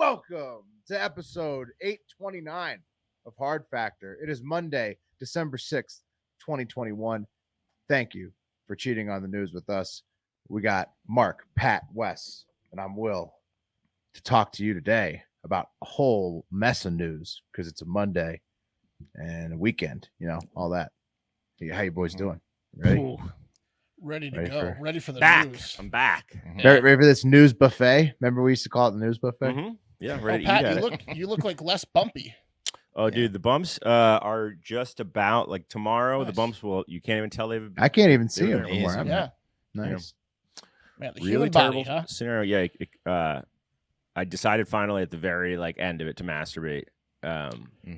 welcome to episode 829 of Hard Factor. It is Monday, December 6th, 2021. Thank you for cheating on the news with us. We got Mark, Pat, Wes, and I'm Will to talk to you today about a whole mess of news because it's a Monday and a weekend, all that. How you boys doing? Ready? Ooh, ready to go. Ready for the news. I'm back. Ready for this news buffet? Remember we used to call it the news buffet? Mm-hmm. Yeah, ready Pat, to eat you look like less bumpy. Oh, dude, the bumps are just about like tomorrow. Nice. The bumps you can't even tell they've. I can't even see them from where I'm Yeah. at. Nice. Man, the Really human terrible body, huh? scenario. Yeah, I decided finally at the very end of it to masturbate.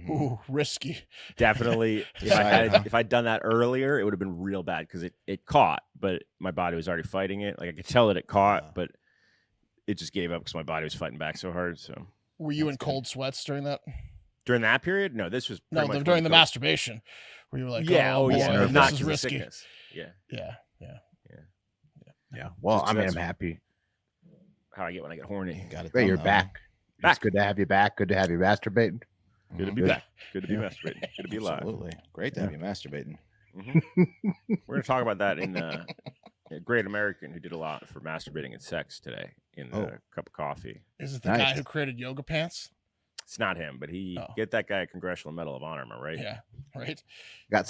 Ooh, risky. Definitely. If I'd done that earlier, it would have been real bad because it caught, but my body was already fighting it. Like I could tell that it caught, but it just gave up because my body was fighting back so hard. So Were you in cold sweats during that? during that period, no, this was pretty much during the masturbation, where you were like, boy, this is risky. Sickness. Yeah. Well, So I'm that's happy. how I get when I get horny. Got it. Great, you're done, back. It's Back. good to have you back. Good to have you masturbating. Good to be back. Good to be masturbating. Good to be alive. Absolutely. Great to have you masturbating. Mhm. We're going to talk about that in a great American who did a lot for masturbating and sex today in a cup of coffee. Is it the Nice. guy who created yoga pants? It's not him, but get that guy a Congressional Medal of Honor, am I right? Yeah, right. Got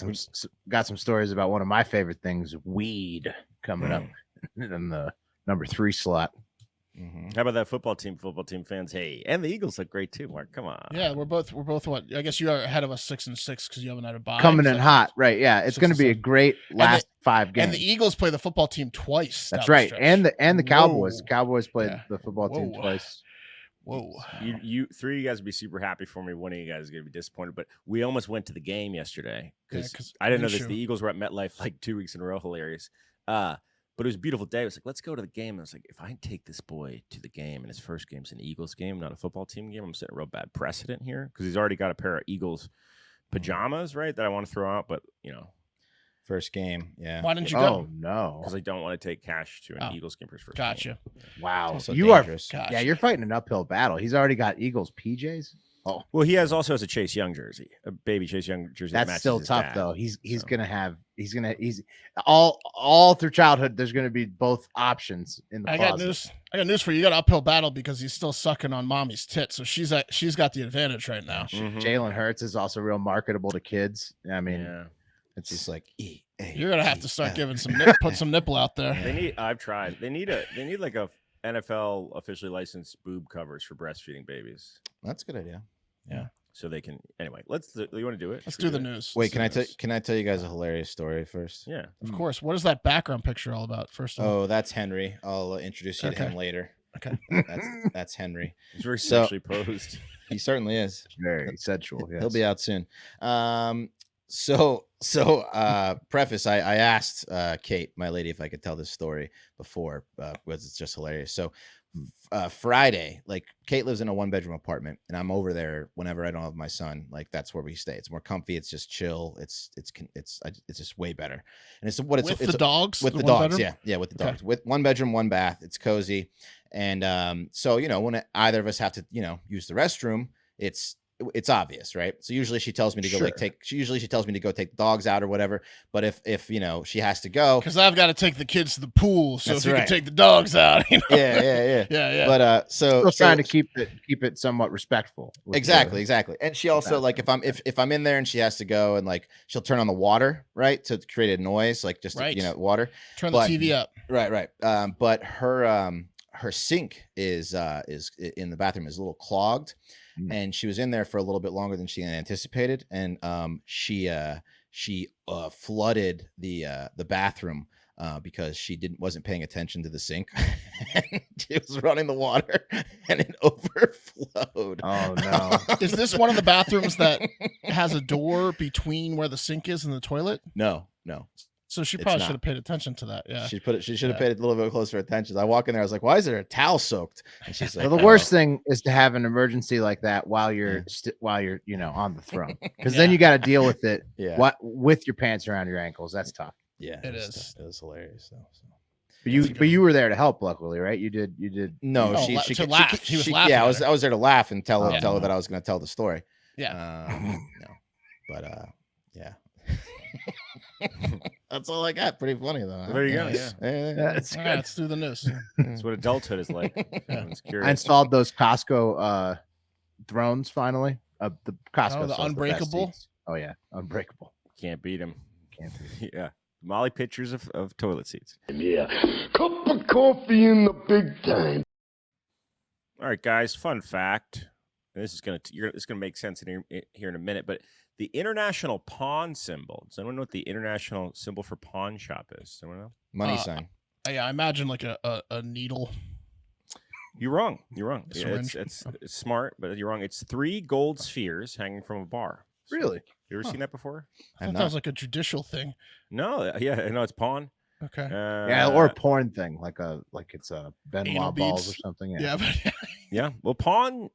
some stories about one of my favorite things, weed, coming up in the number 3 slot. Mm-hmm. How about that football team fans? Hey, and the Eagles look great too, Mark. Come on. Yeah, we're both what? I guess you are ahead of us 6-6 because you haven't had a bye. Coming in hot, right? Yeah, it's going to be a 6-7. great last 5 games. And the Eagles play the football team twice. That's down the right, stretch. and the Cowboys. Whoa. The Cowboys played Yeah. the football team Whoa. twice. Whoa. You three of you guys would be super happy for me. One of you guys is going to be disappointed, but we almost went to the game yesterday because 'cause I didn't know this. Minshew. The Eagles were at MetLife like 2 weeks in a row. Hilarious. But it was a beautiful day. I was like, let's go to the game. And I was like, if I take this boy to the game and his first game's an Eagles game, not a football team game, I'm setting a real bad precedent here because he's already got a pair of Eagles pajamas, right, that I want to throw out. But, First game. Yeah. Why didn't you Oh go? no! because I don't want to take Cash to an Eagles game for his first game. Gotcha. Wow, Also you dangerous. are. Gosh. Yeah, you're fighting an uphill battle. He's already got Eagles PJs. Oh, Well, he also has a Chase Young jersey, a baby Chase Young jersey. that that's matches still his tough dad. though. He's So. he's all through childhood. There's gonna be both options in the I got closet. news for you. You got an uphill battle because he's still sucking on mommy's tit, so she's got the advantage right now. Mhm. Jalen Hurts is also real marketable to kids. I mean, Yeah. it's It's like You're gonna have to start giving put some nipple out there. I've tried. They need like a NFL officially licensed boob covers for breastfeeding babies, That's a good idea. so they can. Anyway, you want to do it? Let's Should we do the news. Wait, Let's can I tell you guys a hilarious story first? Yeah. Of course. What is that background picture all about? First of all, Oh, that's Henry. I'll introduce you to him later. Okay. That's Henry. It's very So- sexually posed. He certainly is. very sensual. Yes. He'll be out soon. So preface, I asked Kate, my lady, if I could tell this story before, because it's just hilarious. So Friday, like Kate lives in a 1-bedroom apartment, and I'm over there whenever I don't have my son. Like that's where we stay. It's more comfy. It's just chill. It's just way better. And it's the dogs. with the one dogs. bedroom? Yeah, with the Okay. dogs. With 1 bedroom, 1 bath. It's cozy. And so when either of us have to use the restroom, it's obvious, right? So usually she tells me to go she tells me to go take the dogs out or whatever. But if she has to go, Because I've got to take the kids to the pool, so That's if you right. can take the dogs out, yeah. yeah. But Still trying to keep it somewhat respectful. with exactly. And she also like if I'm in there and she has to go and like she'll turn on the water, right, to create a noise, like just Right. water. Turn but- the TV up. Right. But her sink is in the bathroom is a little clogged, and she was in there for a little bit longer than she anticipated, and she flooded the bathroom because she wasn't paying attention to the sink. And she was running the water and it overflowed. Oh no. Is this one of the bathrooms that has a door between where the sink is and the toilet? No. So she It's probably not. should have paid attention to that. Yeah. She should have paid a little bit closer attention. I walk in there, I was like, why is there a towel soaked? And she's like, Well, the worst thing is to have an emergency like that while you're on the throne, because then you got to deal with it. Yeah. With your pants around your ankles. That's tough. Yeah, It was is. tough. It was hilarious though. So. But you were there to help, luckily, right? You did. No, Oh, she to laugh. He was laughing Yeah, at her. I was there to laugh and tell Oh. her that I was going to tell the story. Yeah. No, but yeah. That's all I got. Pretty funny though. Huh? There you go. Yeah. That's All good. right, let's do the news. That's what adulthood is like. Everyone's I curious. installed those Costco drones finally. The Costco Oh, the sells best Unbreakable? seats. Oh yeah, Unbreakable. Can't beat him. Can't beat Yeah. Molly pictures of toilet seats. Yeah. Cup of coffee in the big time. All right, guys. Fun fact. And this is gonna make sense here in a minute. But the international pawn symbol. Does anyone know what the international symbol for pawn shop is? Does anyone know? Money sign. Yeah, I imagine like a needle. You're wrong. You're wrong. A Yeah, syringe. it's smart, but you're wrong. It's 3 gold spheres hanging from a bar. Really? You ever seen that before? I thought that was like a judicial thing. No. Yeah. No, it's pawn. Okay. Yeah, or a porn thing, like it's a Anal Benoit balls or beads? something. Yeah, but Yeah. Well, pawn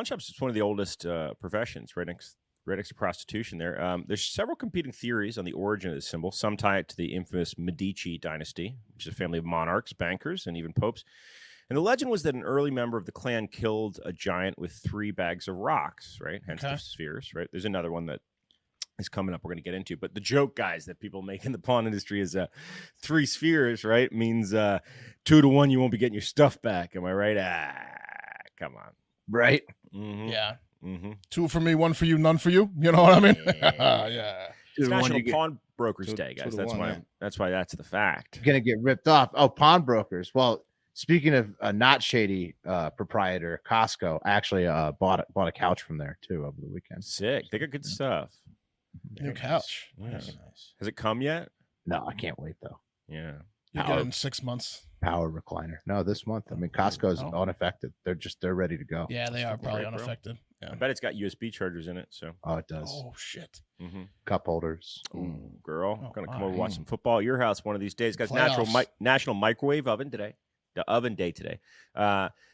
shops is one of the oldest professions, right next to prostitution. There's several competing theories on the origin of this symbol. Some tie it to the infamous Medici dynasty, which is a family of monarchs, bankers, and even popes. And the legend was that an early member of the clan killed a giant with 3 bags of rocks, right? Hence the spheres, right? There's another one that is coming up we're going to get into. But the joke, guys, that people make in the pawn industry is 3 spheres, right? Means 2 to 1, you won't be getting your stuff back. Am I right? Come on. Right? Mm-hmm. yeah. Mm-hmm. 2 for me, 1 for you, none for you. You know what I mean? Yeah. Yeah. It's The one National you get- Pawnbrokers 2 Day, guys. to That's 1, why. yeah. That's why that's the fact. Gonna get ripped off. Oh, pawnbrokers. Well, speaking of a not shady proprietor, Costco, I actually bought a couch from there too over the weekend. Sick. They got good stuff. New couch. Yeah. Nice. Nice. Has it come yet? No, I can't wait though. Yeah. You get it in 6 months. Power recliner. No, this month. I mean, Costco's Oh. unaffected. They're ready to go. Yeah, they are probably Great, bro. unaffected. Yeah. I bet it's got USB chargers in it. So, Oh, it does. Oh shit. mm-hmm. Cup holders. Girl, Oh, gonna come my. over watch some football at your house one of these days, guys. National Microwave Oven today. The oven day today.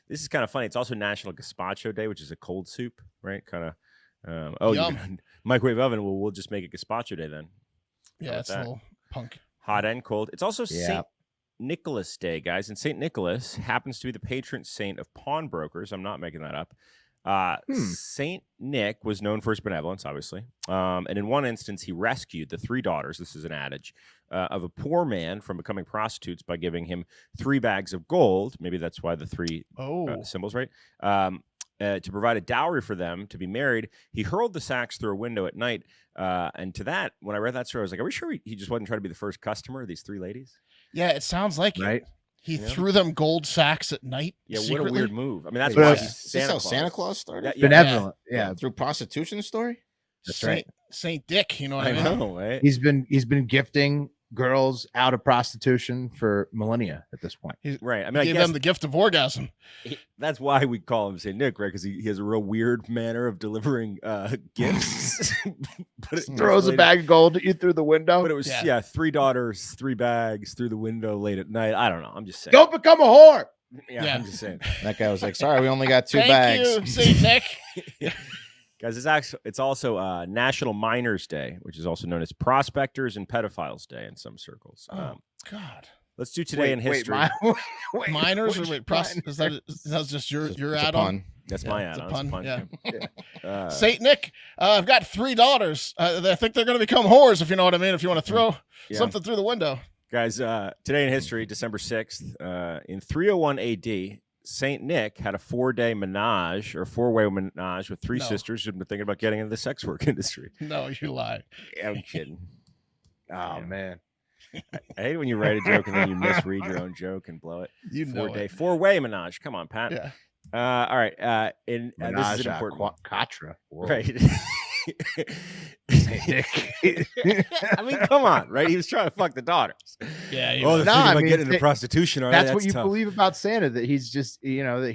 This is kind of funny. It's also National Gazpacho Day, which is a cold soup, right? Kind of. Yum. Microwave oven. Well, we'll just make a gazpacho day then. Yeah, about it's a that? little punk. Hot and cold. It's also Yeah. St. Nicholas Day, guys. And St. Nicholas happens to be the patron saint of pawnbrokers. I'm not making that up. St. Nick was known for his benevolence, obviously. And in one instance, he rescued the 3 daughters, this is an adage, of a poor man from becoming prostitutes by giving him 3 bags of gold. Maybe that's why the 3 symbols, right? To provide a dowry for them to be married. He hurled the sacks through a window at night. And to that, when I read that story, I was like, are we sure he just wasn't trying to be the first customer of these 3 ladies? Yeah, it sounds like Right? it. He Yeah. threw them gold sacks at night. Yeah, secretly. what a weird move. I mean, that's But why it's- he's Is this how Santa Santa Claus Claus started? Yeah, Benevolent. Yeah. Through prostitution story? That's Saint, right. Saint Dick, you know what I I mean? know, right? He's been gifting girls out of prostitution for millennia at this point. Right. I mean, He I gave guess them the gift of orgasm. that's why we call him St. Nick, right? Because he has a real weird manner of delivering gifts. But it Throws a translated- bag of gold at you through the window. But it was, Yeah. yeah, 3 daughters, 3 bags through the window late at night. I don't know. I'm just saying. Don't become a whore. Yeah, I'm just saying. That guy was like, sorry, we only got 2 Thank bags. you, Saint Nick. Guys, it's also National Miners Day, which is also known as Prospectors and Pedophiles Day in some circles. Oh, God. Let's do today in history. Wait, Minors or which wait, minors? is that just your It's your a add-on? pun. That's Yeah, my it's a add-on. pun, Yeah. Saint Nick, I've got 3 daughters. I think they're going to become whores, if you know what I mean. If you want to throw Yeah. something through the window. Guys, today in history, December 6th, in 301 AD, St. Nick had a 4-day menage or 4-way menage with 3 No. sisters who'd been thinking about getting into the sex work industry. No, you lie. Yeah, I'm kidding. Oh man. I hate when you write a joke and then you misread your own joke and blow it. You know 4-day, it. 4-way menage. Come on, Pat. Yeah. All right. This is Menage an a important Quatra. Whoa. right. Nick. I mean, come on, right? He was trying to fuck the daughters. Yeah. Oh, You they're know. No, thinking I about mean, getting into prostitution. Are they? That's what you tough. believe about Santa, that he's just, that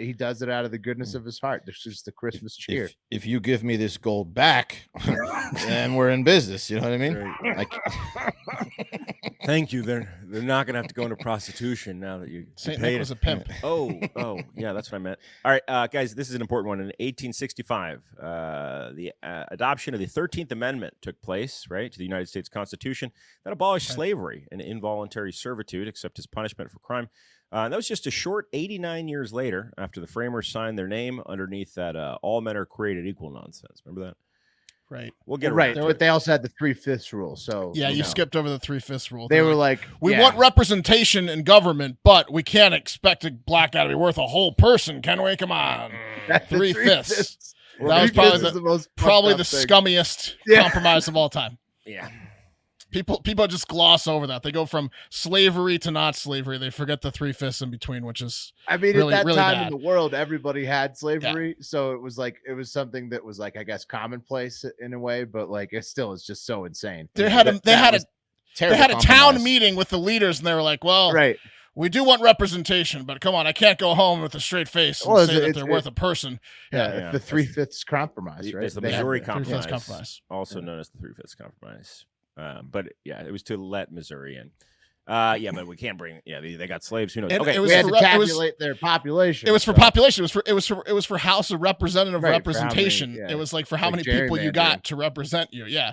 he does it out of the goodness of his heart. There's just the Christmas cheer. If you give me this gold back, then we're in business. You know what I mean? Right. Like, Thank you. They're not gonna have to go into prostitution now that you Saint paid Nick it. was a pimp. Oh, yeah, that's what I meant. All right, guys, this is an important one. In 1865, the adoption of the 13th Amendment took place, right, to the United States Constitution that abolished slavery and involuntary servitude, except as punishment for crime. That was just a short 89 years later after the framers signed their name underneath that all men are created equal nonsense. Remember that? Right. We'll get Right. around to But it. they also had the 3/5 rule. So Yeah, you know, skipped over the 3/5 rule. They They're were like, we yeah, want representation in government, but we can't expect a black guy to be worth a whole person, can we? Come on. that's the 3/5. Well, That was 3/5 probably is the most Probably fucked the up thing. scummiest Yeah. compromise of all time. Yeah. People just gloss over that. They go from slavery to not slavery. They forget the 3/5 in between, which is I mean, really, at that really time bad. in the world, everybody had slavery, so it was something that was like, I guess, commonplace in a way, but like it still is just so insane. they had a Terrible town compromise. meeting with the leaders, and they were like, "Well, Right. we do want representation, but come on, I can't go home with a straight face and Well, say that it's- they're worth a person." Yeah. Yeah. The 3/5 compromise, right? It's the They had Majorie to- compromise, 3/5 compromise. also known as the 3/5 compromise. But yeah, it was to let Missouri in. Yeah, but we can't bring. Yeah, they got slaves. Who knows? And Okay, it was We had for to re- it was- tabulate their population. It was for so- population. It was for House of Representative Right, for how many- representation. yeah. It was like for how Like many people you gerrymandering. got to represent you. Yeah.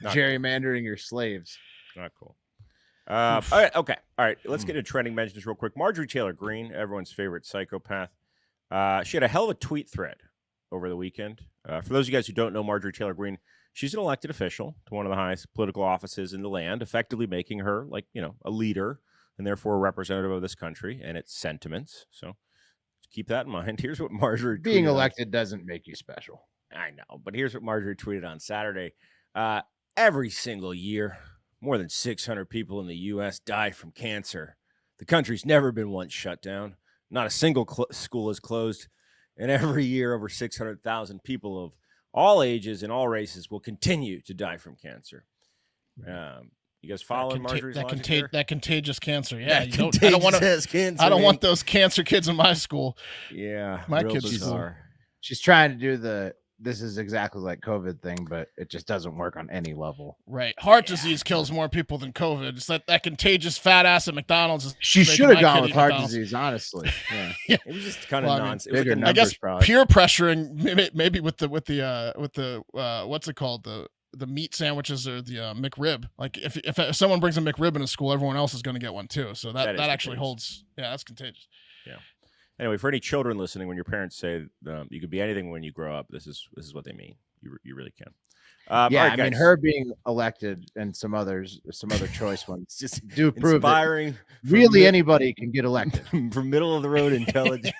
Not gerrymandering your slaves. Not cool. All right, okay. All right, let's get into trending mentions real quick. Marjorie Taylor Greene, everyone's favorite psychopath. She had a hell of a tweet thread over the weekend. For those of you guys who don't know Marjorie Taylor Greene, she's an elected official to one of the highest political offices in the land, effectively making her, like, a leader and therefore a representative of this country and its sentiments. So keep that in mind. Here's what Marjorie Being tweeted on- elected doesn't make you special. I know, but here's what Marjorie tweeted on Saturday. Every single year, more than 600 people in the U.S. die from cancer. The country's never been once shut down. Not a single school is closed. And every year, over 600,000 people of all ages and all races will continue to die from cancer. You guys following Marjorie's logic there? that contagious cancer. That Yeah. I don't want to. contagious cancer, I don't man. want those cancer kids in my school. Yeah, my real kids' bizarre. She's trying to do this is exactly like COVID thing, but it just doesn't work on any level. Right. Heart disease kills more people than COVID. It's that contagious fat ass at McDonald's. Is She making should have my gone kid with eat heart McDonald's. disease, honestly. Yeah. It was just kind of Well, I mean, nonsense. It was like bigger a numbers, I guess probably. peer pressuring, maybe with the what's it called, the meat sandwiches or the McRib. Like if someone brings a McRib into school, everyone else is going to get one too. So That that is actually contagious. holds. Yeah, that's contagious. Anyway, for any children listening, when your parents say you could be anything when you grow up, this is what they mean. You really can. Yeah, all right, I mean, guys. her being elected and some other choice ones It's just do prove that inspiring. really anybody can get elected. For middle of the road intelligence,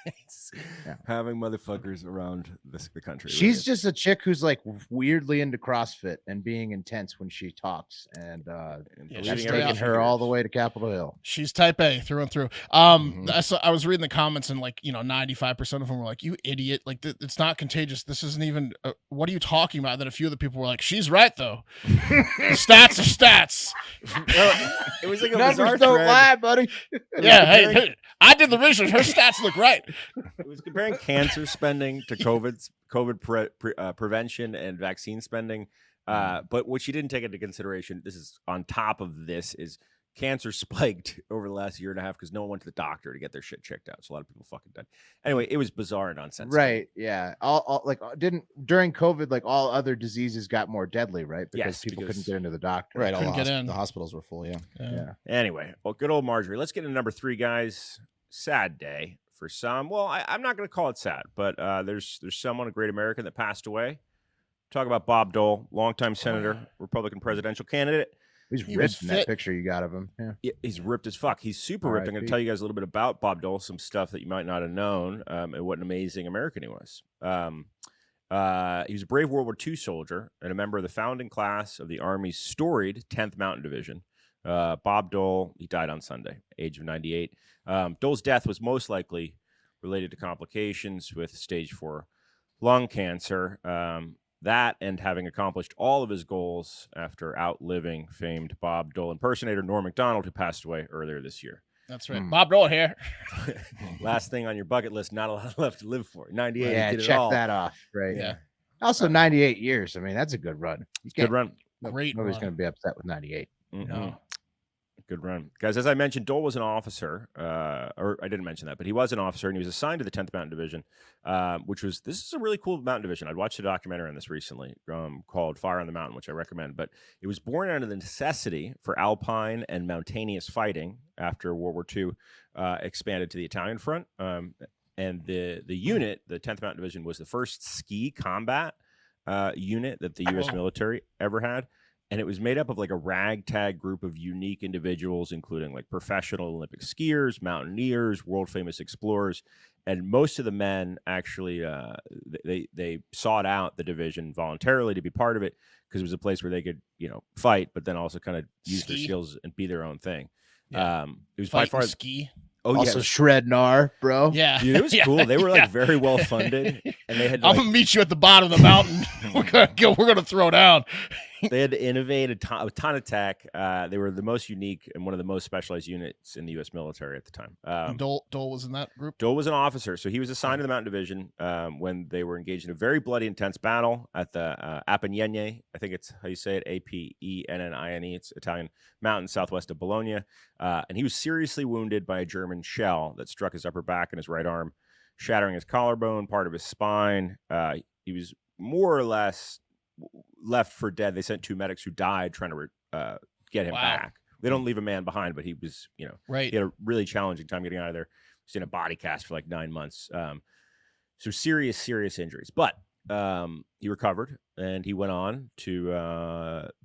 Yeah. having motherfuckers around the country. It really She's is. just a chick who's like weirdly into CrossFit and being intense when she talks, and Yeah, believing she's that's everything taking she her all hears. the way to Capitol Hill. She's type A through and through. I was reading the comments and 95% of them were like, "You idiot! Like it's not contagious. This isn't even. What are you talking about?" Then a few of the people were like, "She's right though. Stats are stats." It was like a bizarre Numbers don't thread. lie, buddy. Yeah, hey, I did the research. Her stats look right. It was comparing cancer spending to COVID prevention and vaccine spending. But what she didn't take into consideration, this is on top of this, is cancer spiked over the last year and a half because no one went to the doctor to get their shit checked out. So a lot of people fucking died. Anyway, it was bizarre and nonsensical. Right? Yeah. Didn't during COVID, like all other diseases got more deadly, right? Because Yes, people because- couldn't get into the doctor. Right, all Couldn't get in. the hospitals were full. Yeah. Yeah. Anyway, well, good old Marjorie. Let's get to number 3, guys. Sad day for some. Well, I'm not going to call it sad, but there's someone, a great American, that passed away. Talk about Bob Dole, longtime senator, Republican presidential candidate. He's He ripped was in that fit. picture you got of him. Yeah. Yeah, he's ripped as fuck. He's super ripped. I'm going to R.I.P. tell you guys a little bit about Bob Dole, some stuff that you might not have known, and what an amazing American he was. He was a brave World War II soldier and a member of the founding class of the Army's storied 10th Mountain Division. Bob Dole, he died on Sunday, age of 98. Dole's death was most likely related to complications with stage 4 lung cancer. That and having accomplished all of his goals after outliving famed Bob Dole impersonator Norm Macdonald, who passed away earlier this year. That's right. Hmm. Bob Dole here. Last thing on your bucket list, not a lot left to live for. 98, Yeah. he did it Check all. that off. Right. Yeah. Also, 98 years. I mean, that's a good run. You Good can't- run. Great Nobody's run. going to be upset with 98. Mhm. No. Good run. Guys, as I mentioned, Dole was an officer, or I didn't mention that, but he was an officer, and he was assigned to the 10th Mountain Division, this is a really cool mountain division. I'd watched a documentary on this recently called Fire on the Mountain, which I recommend, but it was born out of the necessity for alpine and mountainous fighting after World War II expanded to the Italian front. And the unit, the 10th Mountain Division, was the first ski combat unit that the U.S. military ever had. And it was made up of like a ragtag group of unique individuals, including like professional Olympic skiers, mountaineers, world famous explorers. And most of the men actually, they sought out the division voluntarily to be part of it because it was a place where they could, fight, but then also kind of use their skills and be their own thing. Yeah. It was Fight by far and ski. Oh, Also yeah. shred Nar, bro. Yeah. Dude, it was cool. They were like very well funded, and they had I'm gonna meet you at the bottom of the mountain. We're gonna throw down. They had to innovate a ton of tech. They were the most unique and one of the most specialized units in the U.S. military at the time. Dole was in that group. Dole was an officer, so he was assigned to the Mountain Division when they were engaged in a very bloody, intense battle at the Apennine. I think it's how you say it, Apennine. It's Italian mountain southwest of Bologna. And he was seriously wounded by a German shell that struck his upper back and his right arm, shattering his collarbone, part of his spine. He was more or less left for dead. They sent 2 medics who died trying to get him back. They don't leave a man behind, but he was, right. He had a really challenging time getting out of there. He was in a body cast for like 9 months. So serious injuries, but he recovered and he went on to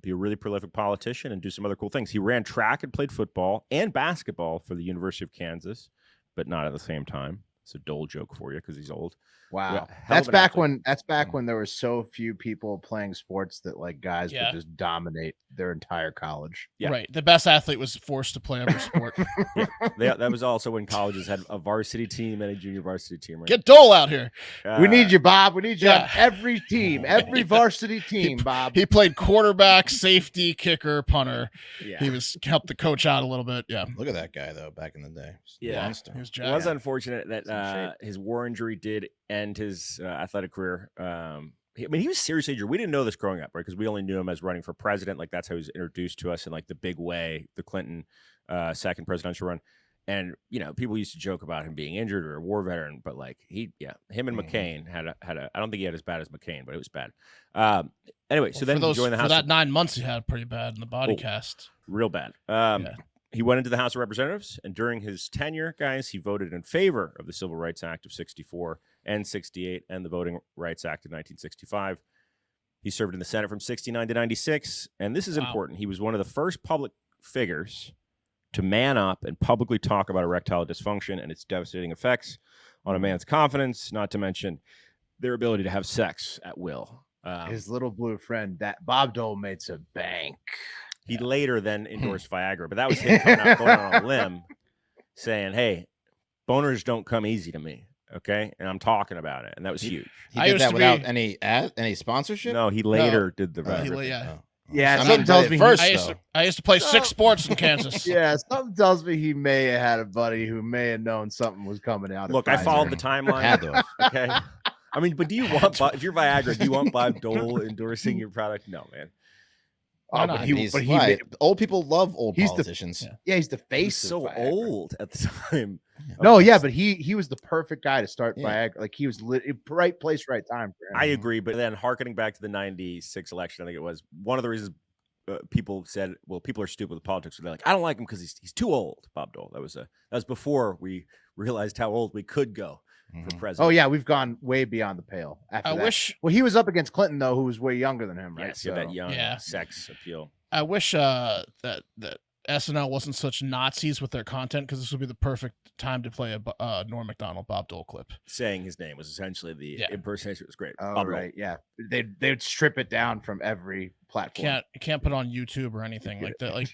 be a really prolific politician and do some other cool things. He ran track and played football and basketball for the University of Kansas, but not at the same time. It's a Dole joke for you because he's old. Wow. Yeah, That's back when there were so few people playing sports that like guys would just dominate their entire college. Yeah. Right. The best athlete was forced to play every sport. That was also when colleges had a varsity team and a junior varsity team. Right? Get Dole out here. We need you, Bob. We need you on every team, every varsity team, Bob. He played quarterback, safety, kicker, punter. Yeah. He helped the coach out a little bit. Yeah. Look at that guy though. Back in the day, Yeah. monster. He was It was jacked. unfortunate that his war injury did end his athletic career. He was seriously injured. We didn't know this growing up, right? Because we only knew him as running for president. Like that's how he was introduced to us in like the big way, the Clinton second presidential run. And people used to joke about him being injured or a war veteran, but like him and McCain had a. I don't think he had as bad as McCain, but it was bad. Anyway, so then he joined the House. For that 9 months, he had pretty bad in the body cast. Real bad. Yeah. He went into the House of Representatives, and during his tenure, guys, he voted in favor of the Civil Rights Act of 64 and 68 and the Voting Rights Act of 1965. He served in the Senate from 69 to 96, and this is important. He was one of the first public figures to man up and publicly talk about erectile dysfunction and its devastating effects on a man's confidence, not to mention their ability to have sex at will. His little blue friend, that Bob Dole, made some bank. He later then endorsed Viagra, but that was him going out on a limb saying, hey, boners don't come easy to me, okay? And I'm talking about it, and that was huge. He did that without any sponsorship? No, he later did the Viagra. Yeah, something tells me first. I used to play 6 sports in Kansas. Yeah, something tells me he may have had a buddy who may have known something was coming out. Look, I followed the timeline. Had to have. Okay. I mean, but do you want, if you're Viagra, do you want Bob Dole endorsing your product? No, man. Old people love old politicians. He's the face. He's so old at the time. No, but he was the perfect guy to start Viagra. Like he was right place, right time for him. I agree, but then harkening back to the 96 election, I think it was one of the reasons people said, well, people are stupid with politics. So they're like, I don't like him because he's too old. Bob Dole. That was before we realized how old we could go for president. Oh yeah, we've gone way beyond the pale. After that. Well, he was up against Clinton though, who was way younger than him, right? Yes, that young sex appeal. I wish that SNL wasn't such Nazis with their content, because this would be the perfect time to play a Norm Macdonald Bob Dole clip. Saying his name was essentially the impersonation. It was great. Oh, right, yeah. They'd strip it down from every platform. You can't put it on YouTube or anything like that.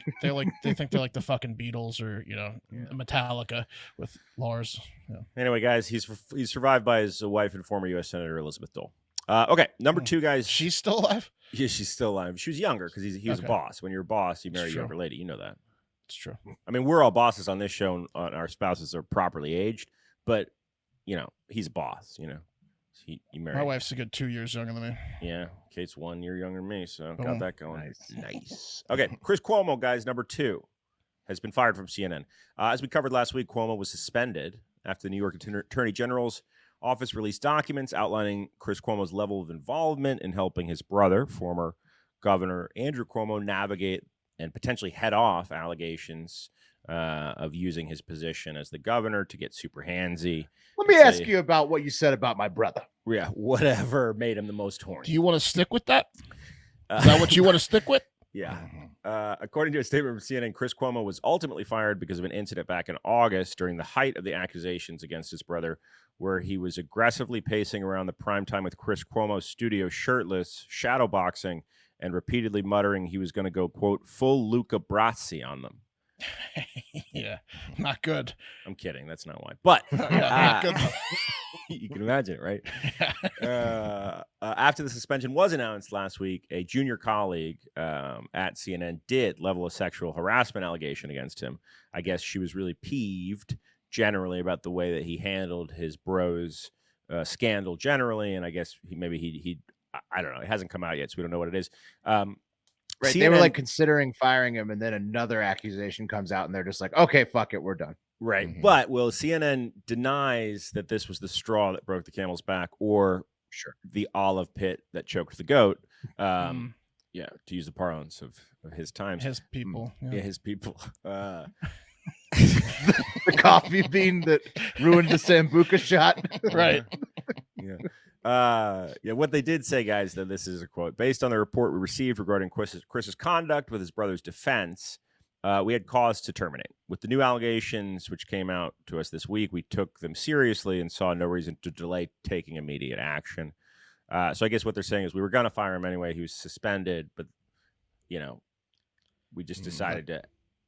They think they're like the fucking Beatles or Metallica with Lars. Yeah. Anyway, guys, he's survived by his wife and former U.S. Senator Elizabeth Dole. Okay, number 2, guys. She's still alive? Yeah, she's still alive. She was younger because he was a boss. When you're a boss, you marry a younger lady. You know that. It's true. I mean, we're all bosses on this show, and our spouses are properly aged, but he's a boss. He married. My wife's a good 2 years younger than me. Yeah, Kate's 1 year younger than me, so Boom. got that going. Nice. Okay, Chris Cuomo, guys, number 2. has been fired from CNN. As we covered last week, Cuomo was suspended after the New York Attorney General's office released documents outlining Chris Cuomo's level of involvement in helping his brother, former Governor Andrew Cuomo, navigate and potentially head off allegations of using his position as the governor to get super handsy. Let me ask you about what you said about my brother. Yeah, whatever made him the most horny. Do you want to stick with that? Is that what you want to stick with? Yeah. According to a statement from CNN, Chris Cuomo was ultimately fired because of an incident back in August during the height of the accusations against his brother, where he was aggressively pacing around the primetime with Chris Cuomo's studio shirtless, shadowboxing, and repeatedly muttering he was going to go, quote, full Luca Brasi on them. Yeah, not good. I'm kidding. That's not why. But Not good. you can imagine it, right? After the suspension was announced last week, a junior colleague at CNN did level a sexual harassment allegation against him. I guess she was really peeved generally about the way that he handled his bros scandal generally, and I guess he I don't know. It hasn't come out yet, so we don't know what it is. Right, CNN, they were like considering firing him, and then another accusation comes out, and they're just like, "Okay, fuck it, we're done." right. Mhm. But CNN denies that this was the straw that broke the camel's back, or the olive pit that choked the goat. Yeah, to use the parlance of his times, His people. yeah, his people. The coffee bean that ruined the Sambuca shot. Right. Yeah. What they did say, guys, though, this is a quote. Based on the report we received regarding Chris's conduct with his brother's defense, we had cause to terminate. With the new allegations, which came out to us this week, we took them seriously and saw no reason to delay taking immediate action. So I guess what they're saying is we were going to fire him anyway. He was suspended, but, we just decided to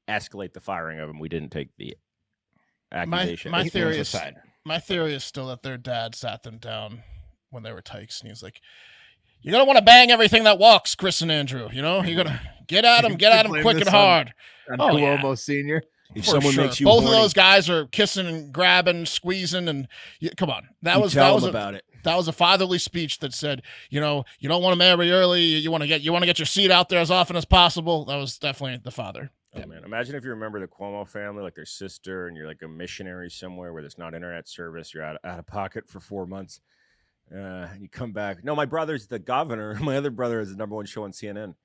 escalate the firing of him. We didn't take the accusation. My theory is still that their dad sat them down when they were tykes, and he was like, "You're gonna want to bang everything that walks, Chris and Andrew. You're gonna get at him Blame quick this and hard." on Oh, Cuomo Senior. If For someone sure. makes you Both horny, of those guys are kissing and grabbing, squeezing, and come on, that you was tell them about it. That was a fatherly speech that said, you don't want to marry early. You want to get your seed out there as often as possible. That was definitely the father. Oh, man. Imagine if you remember the Cuomo family, like their sister, and you're like a missionary somewhere where there's not internet service. You're out of pocket for 4 months. And you come back. No, my brother's the governor. My other brother is the #1 show on CNN.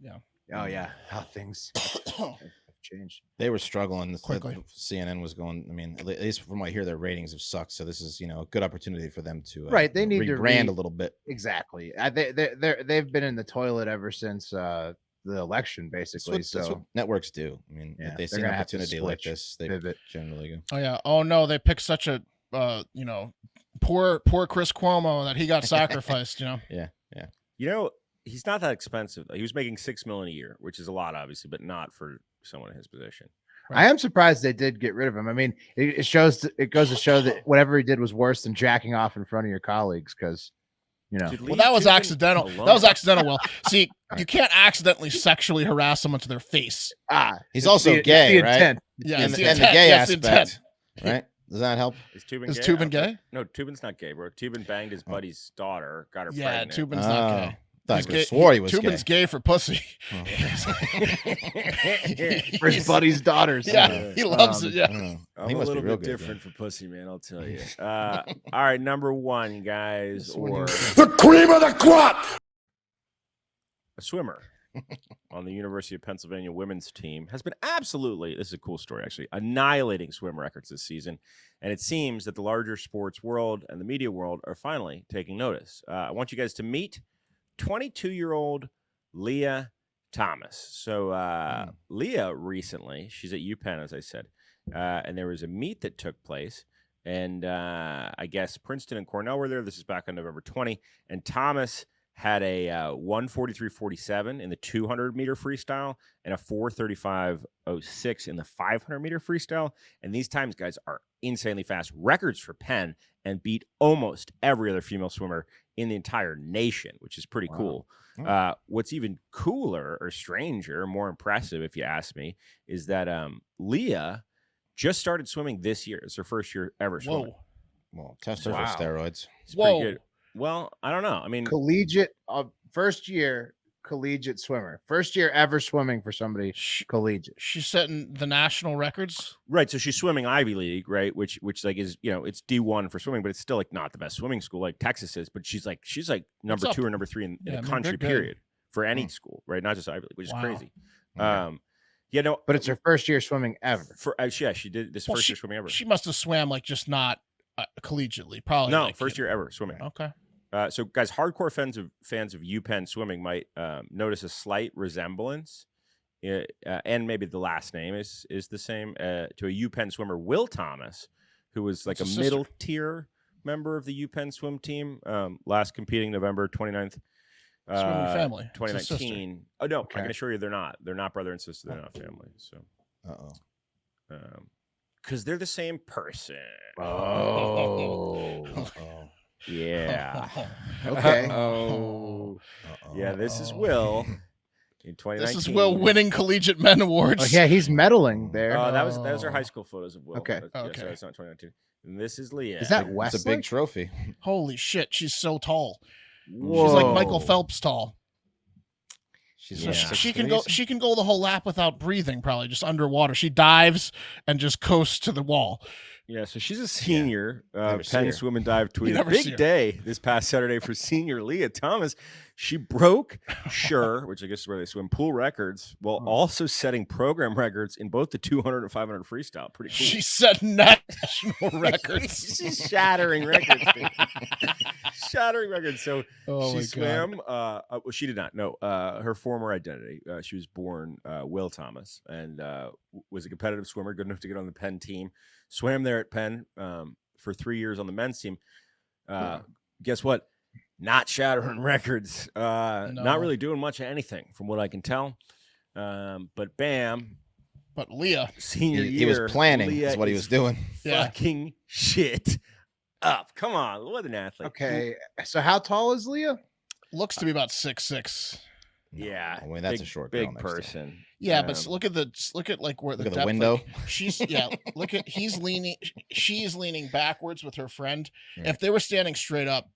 Yeah. Oh yeah, how things have changed. They were struggling Quickly. CNN was going. I mean, at least from what I hear, their ratings have sucked. So this is a good opportunity for them to Right, they need to rebrand a little bit. Exactly. They've been in the toilet ever since the election, basically. That's what networks do. I mean, Yeah, if they they're see an gonna have to opportunity like switch, this, they pivot. generally go. Oh yeah. Oh no, they picked such a poor Chris Cuomo that he got sacrificed. Yeah. He's not that expensive, though. He was making $6 million a year, which is a lot, obviously, but not for someone in his position. I am surprised they did get rid of him. I mean, it goes to show that whatever he did was worse than jacking off in front of your colleagues, because Dude, Well, leave that was Tubin accidental. alone. That was accidental. Will, see, you can't accidentally sexually harass someone to their face. He's it's also the- it's gay, the right? intent. Yeah, and it's the intent. gay Yes, the intent. aspect, right? Does that help? Is Tubin Is gay? Tubin gay? No, Tubin's not gay, bro. Tubin banged his buddy's daughter, got her Yeah, pregnant. Tubin's not gay. I He's gay. swore he was Tubin's gay. gay for pussy. For his buddy's daughters. Yeah, he loves it. Yeah. I'm He a must be little real bit good, different for pussy, man. I'll tell you. All right, #1, guys, or The cream of the crop! a swimmer on the University of Pennsylvania women's team has been absolutely, this is a cool story actually, annihilating swim records this season. And it seems that the larger sports world and the media world are finally taking notice. I want you guys to meet 22-year-old Leah Thomas. So Leah recently, she's at UPenn, as I said, and there was a meet that took place. And I guess Princeton and Cornell were there. This is back on November 20. And Thomas had a 1:43.47 in the 200-meter freestyle and a 4:35.06 in the 500-meter freestyle. And these times, guys, are insanely fast records for Penn and beat almost every other female swimmer in the entire nation, which is pretty cool. What's even cooler or stranger, more impressive, if you ask me, is that Leah just started swimming this year. It's her first year ever swimming. Well, test her for steroids. It's pretty good. Well, I don't know. I mean, Collegiate first year collegiate swimmer. First year ever swimming for somebody collegiate. She's setting the national records. Right. So she's swimming Ivy League, right? Which like is, it's D1 for swimming, but it's still like not the best swimming school like Texas is. But she's like number 2 or number 3 in the country, period, for any school, right? Not just Ivy League, which is crazy. But it's her first year swimming ever. She did this first year swimming ever. She must have swam like just not collegiately, probably. No, like, first year ever swimming. Okay. So guys, hardcore fans of UPenn swimming might notice a slight resemblance, and maybe the last name is the same to a UPenn swimmer, Will Thomas, who was like a middle tier member of the UPenn swim team, last competing November 29th. Swimming family. 2019. Oh no, I can assure you they're not. They're not brother and sister. They're not family. So, because they're the same person. Oh. Yeah. Okay. Yeah, this is Will in 2019. This is Will winning collegiate men awards. Oh, yeah, he's medaling there. That was our high school photos of Will. Okay. So it's not 2019. And this is Leah. Is that It's Wesley? a big trophy. Holy shit, she's so tall. Whoa. She's like Michael Phelps tall. She's So like she 6'3". can go the whole lap without breathing, probably just underwater. She dives and just coasts to the wall. Yeah, so she's a senior. Never see Penn her. Swim and Dive tweeted, never see her. big day this past Saturday for senior Leah Thomas. She broke which I guess is where they swim, pool records, while also setting program records in both the 200 and 500 freestyle. Pretty cool. She set national records. She's shattering records. Dude. Shattering records. So Oh she my swam. Well, she did not. No, her former identity. She was born Will Thomas and was a competitive swimmer, good enough to get on the Penn team. Swam there at Penn for 3 years on the men's team. Guess what? Not shattering records. Not really doing much of anything from what I can tell. But bam. But Leah, Senior year. He was planning Leah is what he was doing. Fucking shit up. Come on. What an athlete. Okay. So how tall is Leah? looks to be about 6'6". Yeah. I mean, that's a short girl big next to him. person. Yeah, but look at like where Look at the depth, window. like, she's she's leaning backwards with her friend. Right. If they were standing straight up,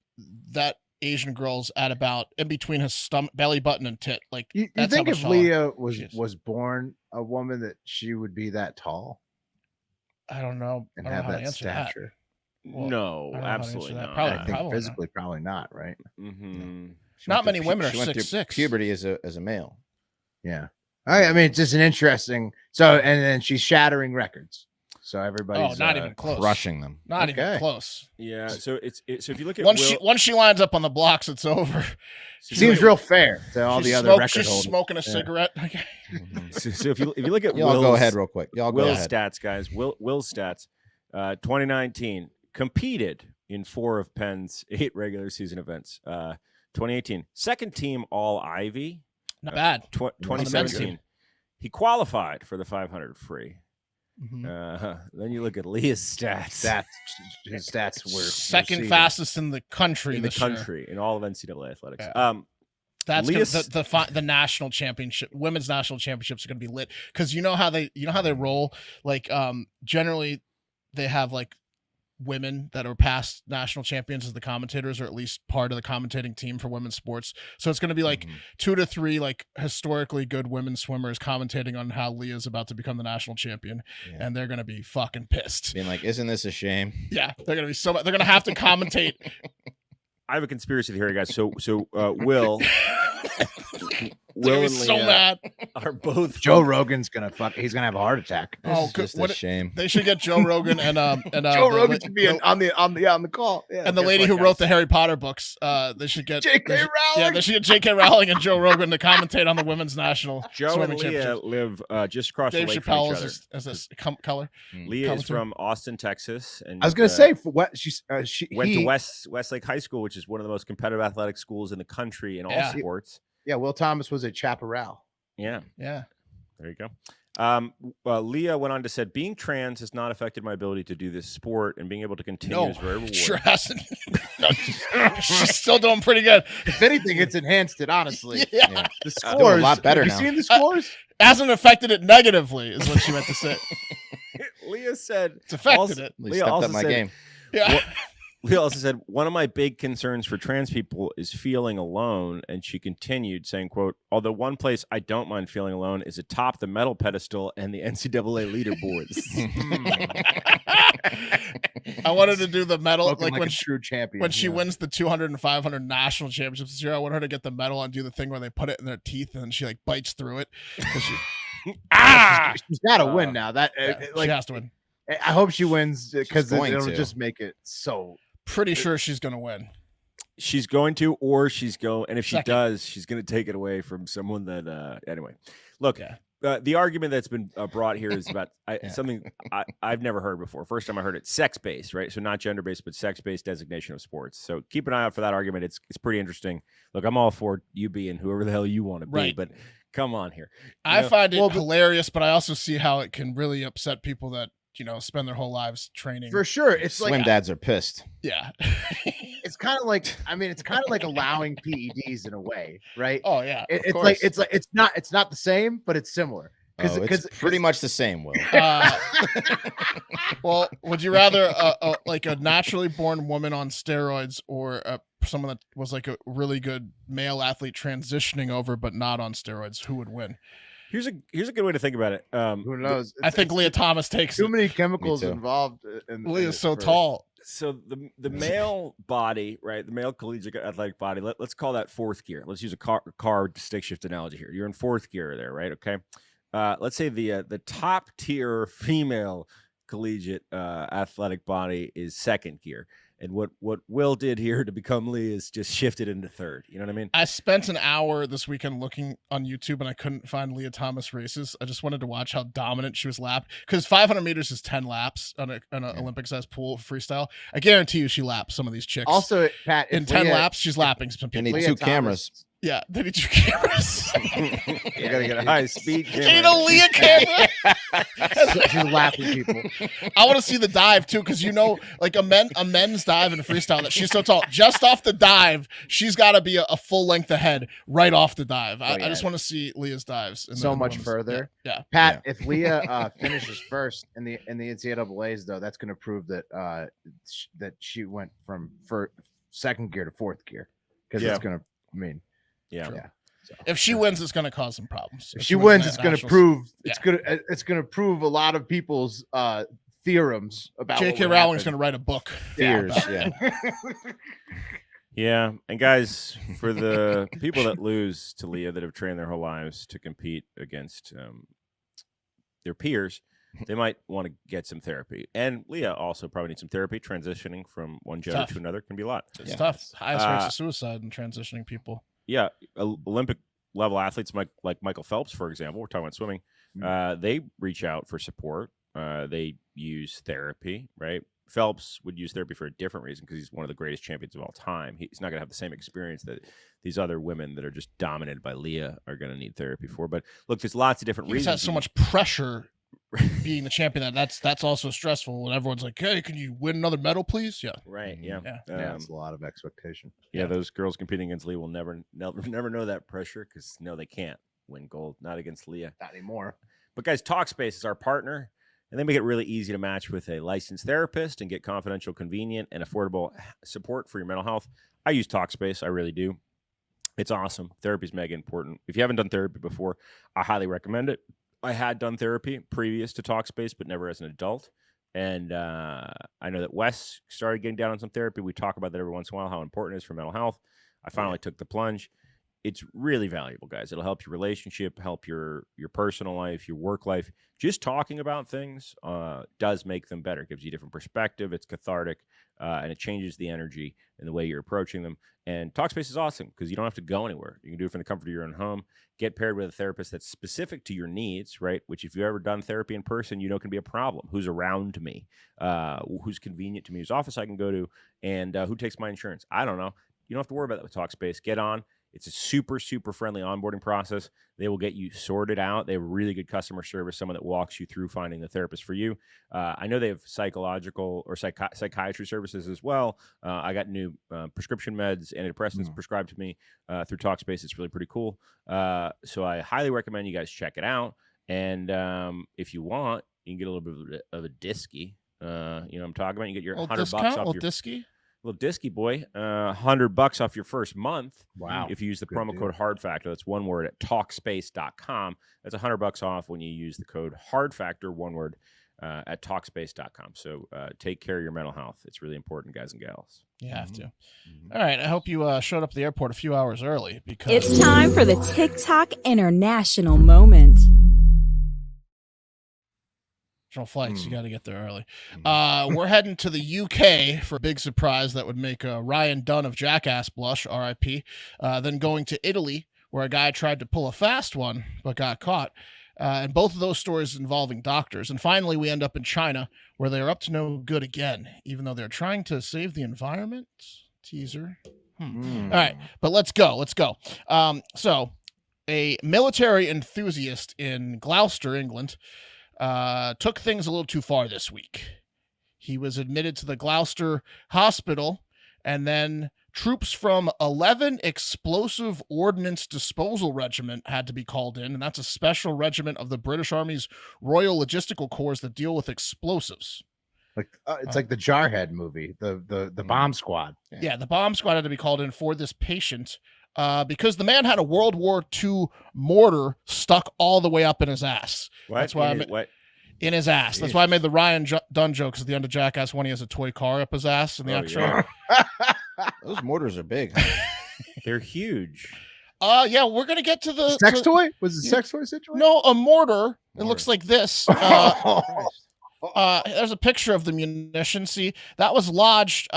that Asian girl's at about in between his stomach, belly button, and tit. Like You that's think how if much taller Leah she is. was born a woman that she would be that tall I don't know. and I don't know have how to that answer stature? Well, No, I don't know how to answer absolutely that. not. Probably- I think not. physically probably not, right? Mm-hmm. She Not went through many women are she went through 6'6". Puberty as a male. Yeah. I mean, it's just an interesting. So, and then she's shattering records. So everybody's not even close. Crushing them. Not even Okay. close. Yeah. So so if you look at Once she lines up on the blocks, it's over. seems real fair to all the other record She's holders. smoking a Yeah. cigarette. so if you look at Y'all go Will's- ahead real quick. Y'all go Will's ahead. stats, guys. Will's stats. 2019 competed in 4 of Penn's 8 regular season events. 2018 second team All Ivy. Not bad. 2017 he qualified for the 500 free. Mhm. Then you look at Leah's stats. His stats were Second receiving. fastest in the country. in the this year. country in all of NCAA athletics. Yeah. That's Leah's- the national championship, women's national championships are going to be lit because you know how they roll. Like generally, they have like women that are past national champions as the commentators, or at least part of the commentating team for women's sports. So it's going to be like 2 to 3 like historically good women swimmers commentating on how Leah's about to become the national champion, Yeah. and they're going to be fucking pissed. Being like, isn't this a shame? Yeah, they're going to be they're going to have to commentate. I have a conspiracy theory, guys. So Will They're Will gonna and be so Leah mad. are both Joe Rogan's gonna he's gonna have a heart attack. Oh, It's good. just What a shame. they should get Joe Rogan and Joe Rogan should be on the call. Yeah. and the guess lady what, who guys? wrote the Harry Potter books. They should get J.K. they should- Rowling. Yeah, they should get J.K. Rowling and Joe Rogan to commentate on the women's national Joe swimming and Leah championships. live just across Dave the lake from each Chappelle other. is this color. Leah is commentator. from Austin, Texas, and I was gonna say for what she went to Westlake High School, which is one of the most competitive athletic schools in the country in all Yeah. sports. Yeah, Will Thomas was a chaparral. Yeah, Yeah. there you go. Leah went on to said, being trans has not affected my ability to do this sport, and being able to continue No, is very rewarding. sure hasn't. No, she's still doing pretty good. If anything, it's enhanced it honestly. Yeah. Yeah. The Doing a scores. lot better Have now. you seen the scores? Hasn't affected it negatively, is what she meant to say. Leah said, It's affected also- it. Really Leah stepped also up my said, game. Yeah. Leah also said, one of my big concerns for trans people is feeling alone. And she continued saying, quote, although one place I don't mind feeling alone is atop the medal pedestal and the NCAA leaderboards. I wanted to do the medal Spoken like when a true champion. when she yeah. wins the 200 and 500 national championships this year. I want her to get the medal and do the thing where they put it in their teeth and then she like bites through it. She, She's got to win now. That she has to win. I hope she wins because going it'll to. just make it so. Pretty sure she's gonna win. She's going to, or she's going, and if she Second. does, she's going to take it away from someone that. Anyway, look, Yeah. the argument that's been brought here is about something I've never heard before. First time I heard it, sex-based, right? So not gender-based, but sex-based designation of sports. So keep an eye out for that argument. It's pretty interesting. Look, I'm all for you being whoever the hell you want to be, Right. but come on here. I find it hilarious, but I also see how it can really upset people that spend their whole lives training. For sure, it's Swim like dads are pissed. Yeah. it's kind of like it's kind of like allowing PEDs in a way, right? Oh yeah. It's like it's not the same, but it's similar It's pretty much the same. Will well, would you rather like a naturally born woman on steroids or someone that was like a really good male athlete transitioning over but not on steroids? Who would win? Here's a good way to think about it. Who knows? I think Leah Thomas takes too it. many chemicals Me too. involved. Leah's so tall. So the male body, right? The male collegiate athletic body. Let's call that fourth gear. Let's use a car stick shift analogy here. You're in fourth gear there, right? Okay. Let's say the top tier female collegiate athletic body is second gear. And what Will did here to become Lee is just shifted into third. You know what I mean? I spent an hour this weekend looking on YouTube and I couldn't find Leah Thomas races. I just wanted to watch how dominant she was lapped because 500 meters is 10 laps on an Olympic-sized pool freestyle. I guarantee you she laps some of these chicks. Also, Pat, in 10 laps, she's lapping some They people. need two cameras. Yeah, they need 2 cameras. You gotta get a high speed You need camera. a Leah camera. She's lapping people. I want to see the dive too, because like a men's dive in freestyle that she's so tall. Just off the dive, she's got to be a full length ahead right off the dive. I just want to see Leah's dives. So much further. Yeah. Pat, if Leah finishes first in the NCAA's, though, that's going to prove that that she went from second gear to fourth gear because it's going to mean. Yeah. So, if she wins, it's going to cause some problems. if she wins, it's going to prove Yeah. it's going to prove a lot of people's theorems about. J.K. Rowling's going to write a book. Fears. Yeah. Yeah, and guys, for the people that lose to Leah that have trained their whole lives to compete against their peers, they might want to get some therapy. And Leah also probably needs some therapy. Transitioning from one gender to another can be a lot. It's tough. Highest rates of suicide in transitioning people. Yeah, Olympic level athletes like Michael Phelps, for example, we're talking about swimming, they reach out for support. They use therapy, right? Phelps would use therapy for a different reason because he's one of the greatest champions of all time. He's not going to have the same experience that these other women that are just dominated by Leah are going to need therapy for. But look, there's lots of different reasons. Has so much pressure being the champion that's also stressful when everyone's like, hey, can you win another medal, please? Yeah. Right. Yeah. It's a lot of expectation. Yeah. Those girls competing against Leah will never know that pressure because they can't win gold. Not against Leah. Not anymore. But guys, Talkspace is our partner. And they make it really easy to match with a licensed therapist and get confidential, convenient, and affordable support for your mental health. I use Talkspace. I really do. It's awesome. Therapy is mega important. If you haven't done therapy before, I highly recommend it. I had done therapy previous to Talkspace, but never as an adult. And I know that Wes started getting down on some therapy. We talk about that every once in a while, how important it is for mental health. I finally took the plunge. It's really valuable, guys. It'll help your relationship, help your personal life, your work life. Just talking about things does make them better. It gives you a different perspective. It's cathartic, and it changes the energy and the way you're approaching them. And Talkspace is awesome because you don't have to go anywhere. You can do it from the comfort of your own home. Get paired with a therapist that's specific to your needs, right? Which if you've ever done therapy in person, can be a problem. Who's around me? Who's convenient to me? Whose office I can go to? And who takes my insurance? I don't know. You don't have to worry about that with Talkspace. Get on. It's a super, super friendly onboarding process. They will get you sorted out. They have really good customer service, someone that walks you through finding the therapist for you. I know they have psychological or psychiatry services as well. I got new prescription meds, antidepressants prescribed to me through Talkspace. It's really pretty cool. So I highly recommend you guys check it out. And if you want, you can get a little bit of a disky. You know what I'm talking about? You get your $100 off your... disky? little disky boy, $100 off your first month. Wow. If you use the Good promo deal. code Hard Factor, that's one word at Talkspace.com. That's $100 off when you use the code Hard Factor, one word, at Talkspace.com. So take care of your mental health. It's really important, guys and gals. You have to. All right. I hope you showed up at the airport a few hours early because It's time for the TikTok International Moment. international flights. You got to get there early. We're heading to the UK for a big surprise that would make Ryan Dunn of Jackass blush, R.I.P. Then going to Italy, where a guy tried to pull a fast one but got caught. And both of those stories involving doctors. And finally, we end up in China, where they are up to no good again, even though they're trying to save the environment. Teaser. All right, but let's go. Let's go. So, a military enthusiast in Gloucester, England, took things a little too far this week. He was admitted to the Gloucester hospital, and then troops from 11 Explosive Ordnance Disposal Regiment had to be called in, and that's a special regiment of the British Army's Royal Logistical Corps that deal with explosives. Like it's like the Jarhead movie, the bomb squad. Yeah, the bomb squad had to be called in for this patient because the man had a World War II mortar stuck all the way up in his ass. What? That's why in his ass. That's why I made the Ryan Dunn jokes at the end of Jackass when he has a toy car up his ass in the X-ray. Yeah. Those mortars are big. They're huge. Yeah, we're gonna get to the Sex toy? Was it sex toy situation? No, a mortar. It looks like this. There's a picture of the munition. See, that was lodged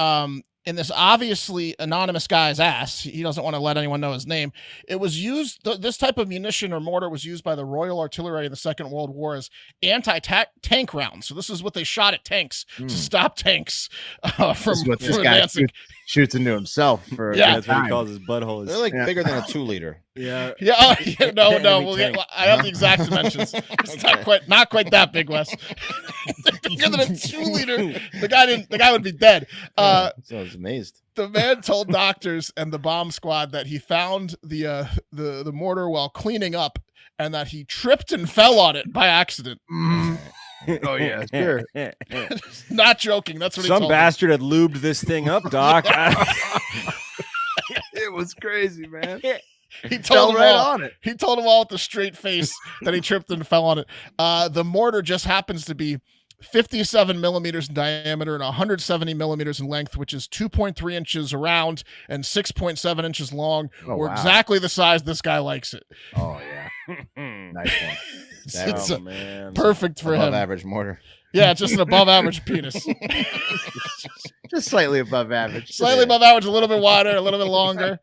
in this obviously anonymous guy's ass. He doesn't want to let anyone know his name. It was used, this type of munition or mortar was used by the Royal Artillery in the Second World War as anti-tank rounds. So this is what they shot at tanks to stop tanks from this guy advancing. Shoots into himself for That's what he calls his butthole. They're like bigger than a 2-liter. Yeah. Yeah, no. Tank. I have the exact dimensions. It's not quite that big, Wes. Bigger than a 2-liter. The guy would be dead. So I was amazed. The man told doctors and the bomb squad that he found the mortar while cleaning up, and that he tripped and fell on it by accident. Oh yeah, sure. Not joking. That's what he Some told bastard had lubed this thing up, Doc. It was crazy, man. me. He Fell told him right all. on it. He told them all with a straight face that he tripped and fell on it. The mortar just happens to be 57 millimeters in diameter and 170 millimeters in length, which is 2.3 inches around and 6.7 inches long. Oh, or wow. exactly the size this guy likes it. Oh yeah, nice one. It's Oh, man. perfect for Above him. average mortar. Yeah, it's just an above average penis. Just slightly above average. Slightly above average, a little bit wider, a little bit longer.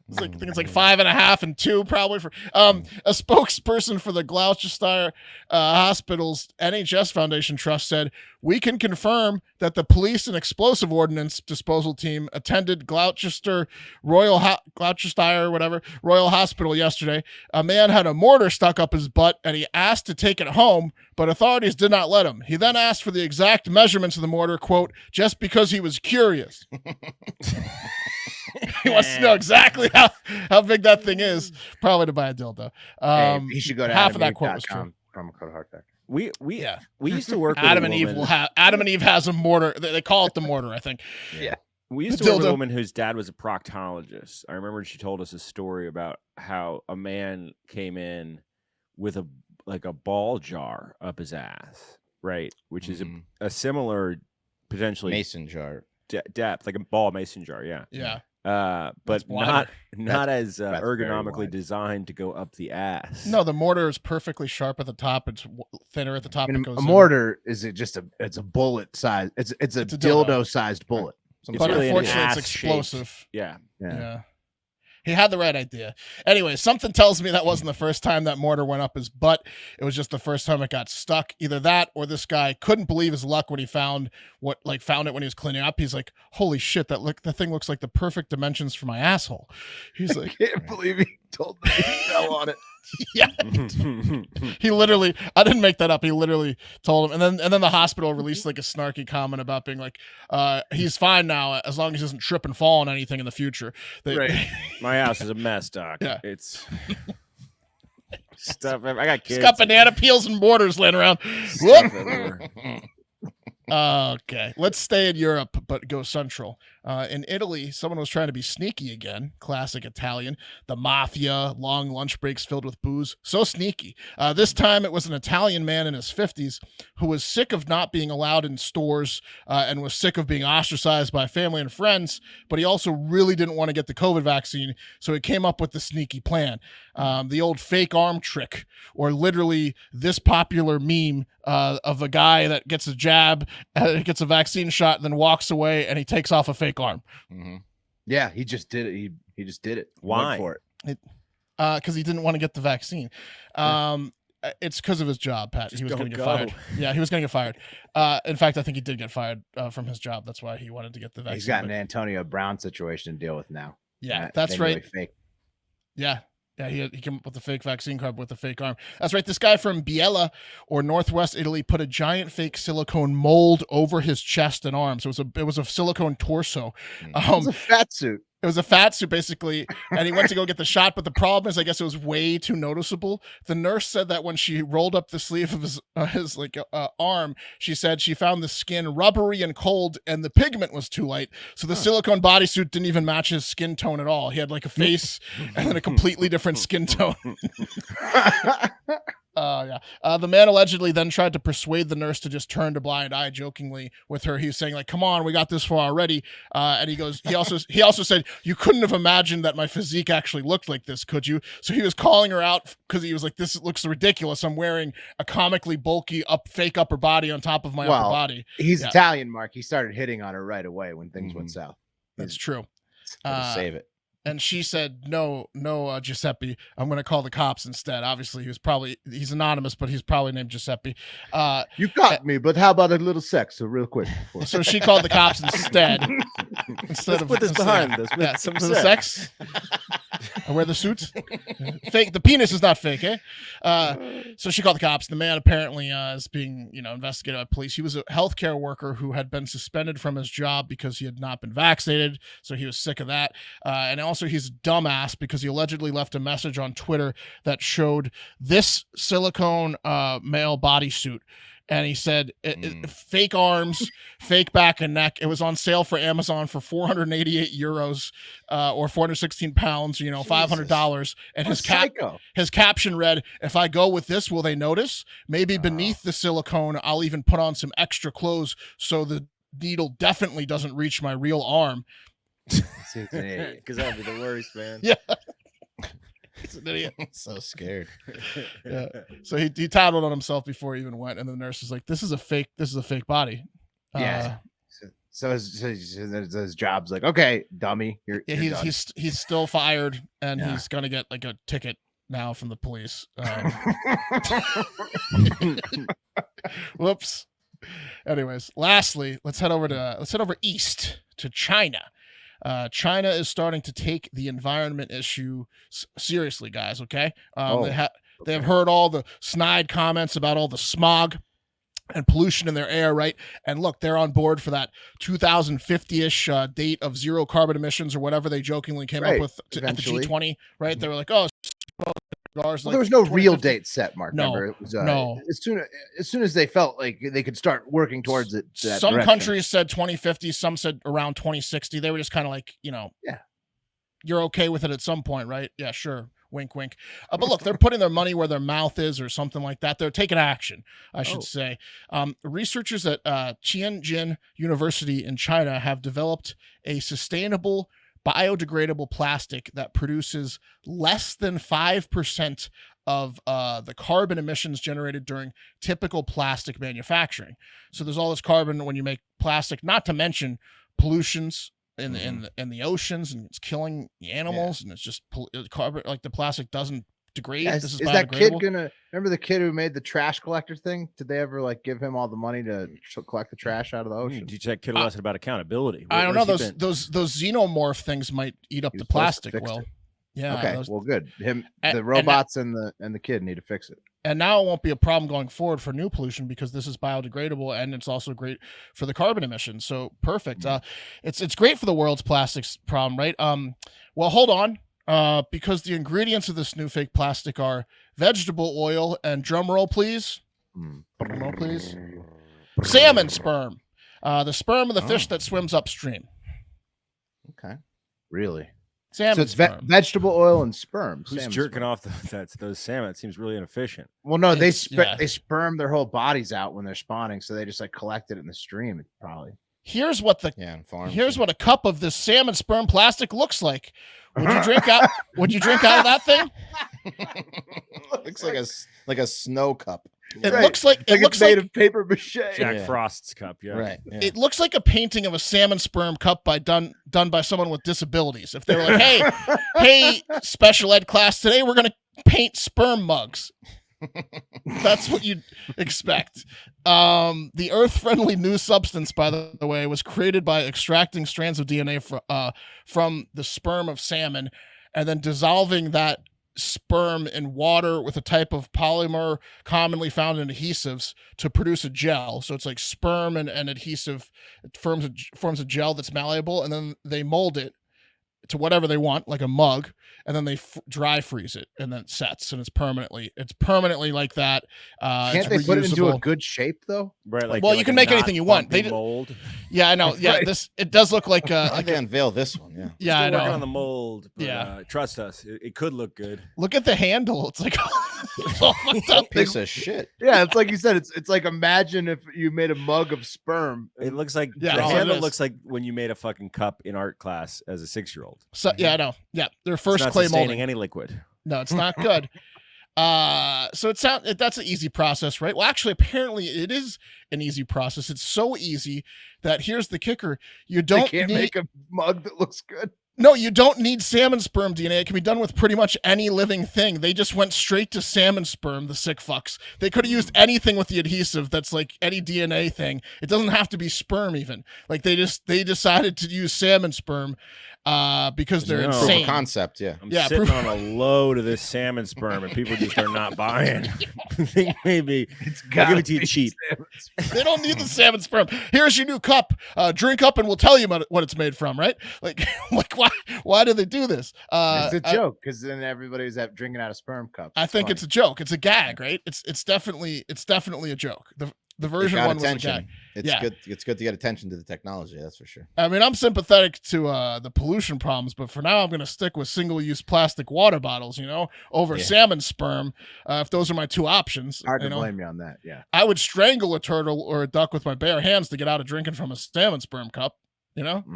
I think it's like 5.5 and 2 probably for a spokesperson for the Gloucestershire Hospital's NHS Foundation Trust said, "We can confirm that the police and explosive ordnance disposal team attended Gloucestershire Royal Hospital yesterday. A man had a mortar stuck up his butt and he asked to take it home, but authorities did not let him. He then asked for the exact measurements of the mortar, quote, just because he was curious." He wants to know exactly how big that thing is, probably to buy a dildo. He should go to half of that quote was AdamandEve.com, true. promo code Hard Factor. We Yeah. used to work with Adam a and Eve woman- will have Adam and Eve has a mortar. They call it the mortar, I think. We used to work with Dildo. a woman whose dad was a proctologist. I remember she told us a story about how a man came in with a ball jar up his ass, right? Which is a similar potentially Mason jar. depth, like a ball mason jar, yeah. Yeah. But That's wider. not as that's very ergonomically wide. designed to go up the ass. No, the mortar is perfectly sharp at the top. It's thinner at the top. I mean, it goes a in. mortar it's a bullet size. It's a It's a dildo. dildo sized bullet. It's But really an unfortunately, it's ass-shaped- explosive. Yeah. Yeah. He had the right idea. Anyway, something tells me that wasn't the first time that mortar went up his butt. It was just the first time it got stuck. Either that or this guy couldn't believe his luck when he found it when he was cleaning up. He's like, holy shit, that thing looks like the perfect dimensions for my asshole. He's like, Can't believe he told me he fell on it. yeah. He literally, I didn't make that up. He literally told him. And then the hospital released like a snarky comment about being like, he's fine now as long as he doesn't trip and fall on anything in the future. Right. My house is a mess, Doc. Yeah. It's stuff. I got kids. He's got banana peels and mortars laying around. Stuff Whoop. everywhere. Okay, let's stay in Europe, but go central. In Italy, someone was trying to be sneaky again. Classic Italian. The mafia, long lunch breaks filled with booze. So sneaky. This time it was an Italian man in his 50s who was sick of not being allowed in stores and was sick of being ostracized by family and friends, but he also really didn't want to get the COVID vaccine, so he came up with the sneaky plan. The old fake arm trick, or literally this popular meme of a guy that gets a jab, gets a vaccine shot, then walks away and he takes off a fake arm. Mhm. Yeah, he just did it. He just did it. He Why? went for it? Because he didn't want to get the vaccine. It's because of his job, Pat. Just he was going to don't get go. fired. Yeah, he was going to get fired. In fact, I think he did get fired from his job. That's why he wanted to get the vaccine. He's got an but- Antonio Brown situation to deal with now. Yeah, That that's thing right. really fake. Yeah. Yeah, he came up with the fake vaccine card with the fake arm. That's right. This guy from Biella or Northwest Italy put a giant fake silicone mold over his chest and arms. So it was a silicone torso. It's a fat suit. It was a fat suit, basically, and he went to go get the shot. But the problem is, I guess it was way too noticeable. The nurse said that when she rolled up the sleeve of his arm, she said she found the skin rubbery and cold, and the pigment was too light. So the silicone bodysuit didn't even match his skin tone at all. He had like a face and then a completely different skin tone. The man allegedly then tried to persuade the nurse to just turn a blind eye jokingly with her. He was saying like, come on, we got this far already. And he also said, you couldn't have imagined that my physique actually looked like this, could you? So he was calling her out because he was like, this looks ridiculous. I'm wearing a comically bulky fake upper body on top of my upper body. He's Yeah. Italian, Mark. He started hitting on her right away when things went south. That's true. Gotta save it. And she said, no, Giuseppe, I'm going to call the cops instead. Obviously, he's anonymous, but he's probably named Giuseppe. You got me, but how about a little sex? So real quick. So she called the cops instead. Let's put this behind us with some for sex. the sex. I wear the suits. Fake. The penis is not fake, eh? So she called the cops. The man apparently is being, investigated by police. He was a healthcare worker who had been suspended from his job because he had not been vaccinated. So he was sick of that. And also he's a dumbass because he allegedly left a message on Twitter that showed this silicone male bodysuit. And he said, fake arms, fake back and neck. It was on sale for Amazon for 488 euros or 416 pounds, $500. And his caption read, if I go with this, will they notice? Maybe beneath the silicone, I'll even put on some extra clothes so the needle definitely doesn't reach my real arm. Because that'd be the worst, man. Yeah. He's an idiot. So scared. Yeah. So he tattled on himself before he even went, and the nurse was like, "This is a fake body." Yeah. So his job's like, okay, dummy. You're done. He's still fired, and he's gonna get like a ticket now from the police. Whoops. Anyways, lastly, let's head over east to China. China is starting to take the environment issue seriously, guys. Okay. They have heard all the snide comments about all the smog and pollution in their air, right? And look, they're on board for that 2050-ish date of zero carbon emissions or whatever they jokingly came up with at the G20, right? They were like, oh, there was no real date set, Mark. No, remember? It was, no. As soon as they felt like they could start working towards it. Some direction. countries said 2050, some said around 2060. They were just kind of like, you're okay with it at some point, right? Yeah, sure. Wink, wink. But look, they're putting their money where their mouth is or something like that. They're taking action, I should say. Researchers at Tianjin University in China have developed a sustainable biodegradable plastic that produces less than 5% of the carbon emissions generated during typical plastic manufacturing. So there's all this carbon when you make plastic, not to mention pollutions in the oceans, and it's killing the animals, and it's just carbon, like the plastic doesn't degrade. Yeah, this is that kid biodegradable. gonna remember the kid who made the trash collector thing? Did they ever give him all the money to collect the trash out of the ocean? Did you check kid lesson about accountability? I don't know. Where's he been? Those xenomorph things might eat up He the was supposed to plastic. fix Well, it. yeah. Okay. Well, good. And The robots and the kid need to fix it. And now it won't be a problem going forward for new pollution because this is biodegradable and it's also great for the carbon emissions. So perfect. It's great for the world's plastics problem, right? Well, hold on. Because the ingredients of this new fake plastic are vegetable oil and drum roll, please. Drum roll, please. Salmon sperm. The sperm of the fish that swims upstream. Okay. Really? Salmon So it's sperm. vegetable oil and sperm. Who's salmon jerking sperm. off those salmon? It seems really inefficient. Well, no, they Yeah. they sperm their whole bodies out when they're spawning, so they just like collect it in the stream. Probably. Here's what Yeah, and farms. here's what a cup of this salmon sperm plastic looks like. Would you drink out? Would you drink out of that thing? Looks like a snow cup. It Right. looks like Like it's made of paper mache. Jack Yeah. Frost's cup. Yeah. Right. Yeah. it looks like a painting of a salmon sperm cup done by someone with disabilities. If they were like, hey, special ed class, today we're gonna paint sperm mugs. That's what you'd expect. The earth-friendly new substance, by the way, was created by extracting strands of DNA from the sperm of salmon and then dissolving that sperm in water with a type of polymer commonly found in adhesives to produce a gel. So it's like sperm and adhesive. It forms a gel that's malleable, and then they mold it to whatever they want, like a mug, and then they dry freeze it, and then it sets, and it's permanently like that. Can't it's they put it into a reusable. good shape though? Right. Like, Well, you like can a make not anything you want. They bumpy mold. Yeah, I know. Yeah, Right. it does look like How'd they unveil this one? Yeah. yeah, I Still working on know. the mold. But, Yeah. trust us, it could look good. Look at the handle. It's like it's all fucked up. Piece of shit. Yeah, it's like you said. It's like imagine if you made a mug of sperm. It looks like Yeah, the that's what it handle is. looks like when you made a fucking cup in art class as a 6-year-old. So yeah, I know. Yeah, their It's first not clay sustaining molding. any liquid. No, it's not good. So that's an easy process, right? Well, actually, apparently it is an easy process. It's so easy that here's the kicker: you They don't can't need make a mug that looks good. no, you don't need salmon sperm DNA. It can be done with pretty much any living thing. They just went straight to salmon sperm, the sick fucks. They could have used anything with the adhesive that's like any DNA thing. It doesn't have to be sperm even. Like they decided to use salmon sperm because they're No. Proof of insane. concept. Yeah. I'm Yeah, sitting proof- on a load of this salmon sperm, and people just are not buying. I think maybe I'll give it to you cheap. They don't need the salmon sperm. Here's your new cup. Drink up, and we'll tell you what it's made from. Right? Like why do they do this? It's a joke because then everybody's drinking out of sperm cups. I think it's a joke. It's a gag, right? It's definitely a joke. The It version got one was a attention. gag. It's Yeah. good. It's good to get attention to the technology. That's for sure. I mean, I'm sympathetic to the pollution problems, but for now, I'm going to stick with single-use plastic water bottles, over Yeah. salmon sperm. If those are my two options, hard to blame you on that. Yeah. I would strangle a turtle or a duck with my bare hands to get out of drinking from a salmon sperm cup. I don't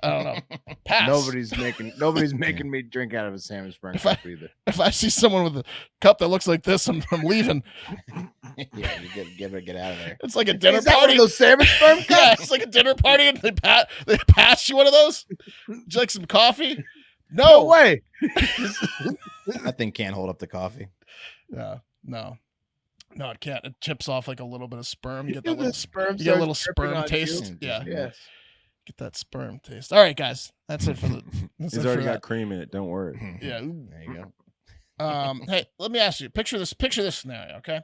know. Pass. Nobody's making me drink out of a salmon sperm If I- cup either. If I see someone with a cup that looks like this, I'm leaving. Yeah, you get out of there. It's like a dinner Is that one party. of those salmon sperm cups? Yeah, it's like a dinner party, and they pass you one of those. Would you like some coffee? No way. That thing can't hold up the coffee. Yeah, no, it can't. It chips off like a little bit of sperm. You get The that little sperm You get a starts little dripping sperm on you. taste. Yeah, Yes. get that sperm taste. All right, guys, that's it for the. That's He's it already for got that. cream in it. Don't worry. Yeah. There you go. Hey, let me ask you. Picture this scenario. Okay,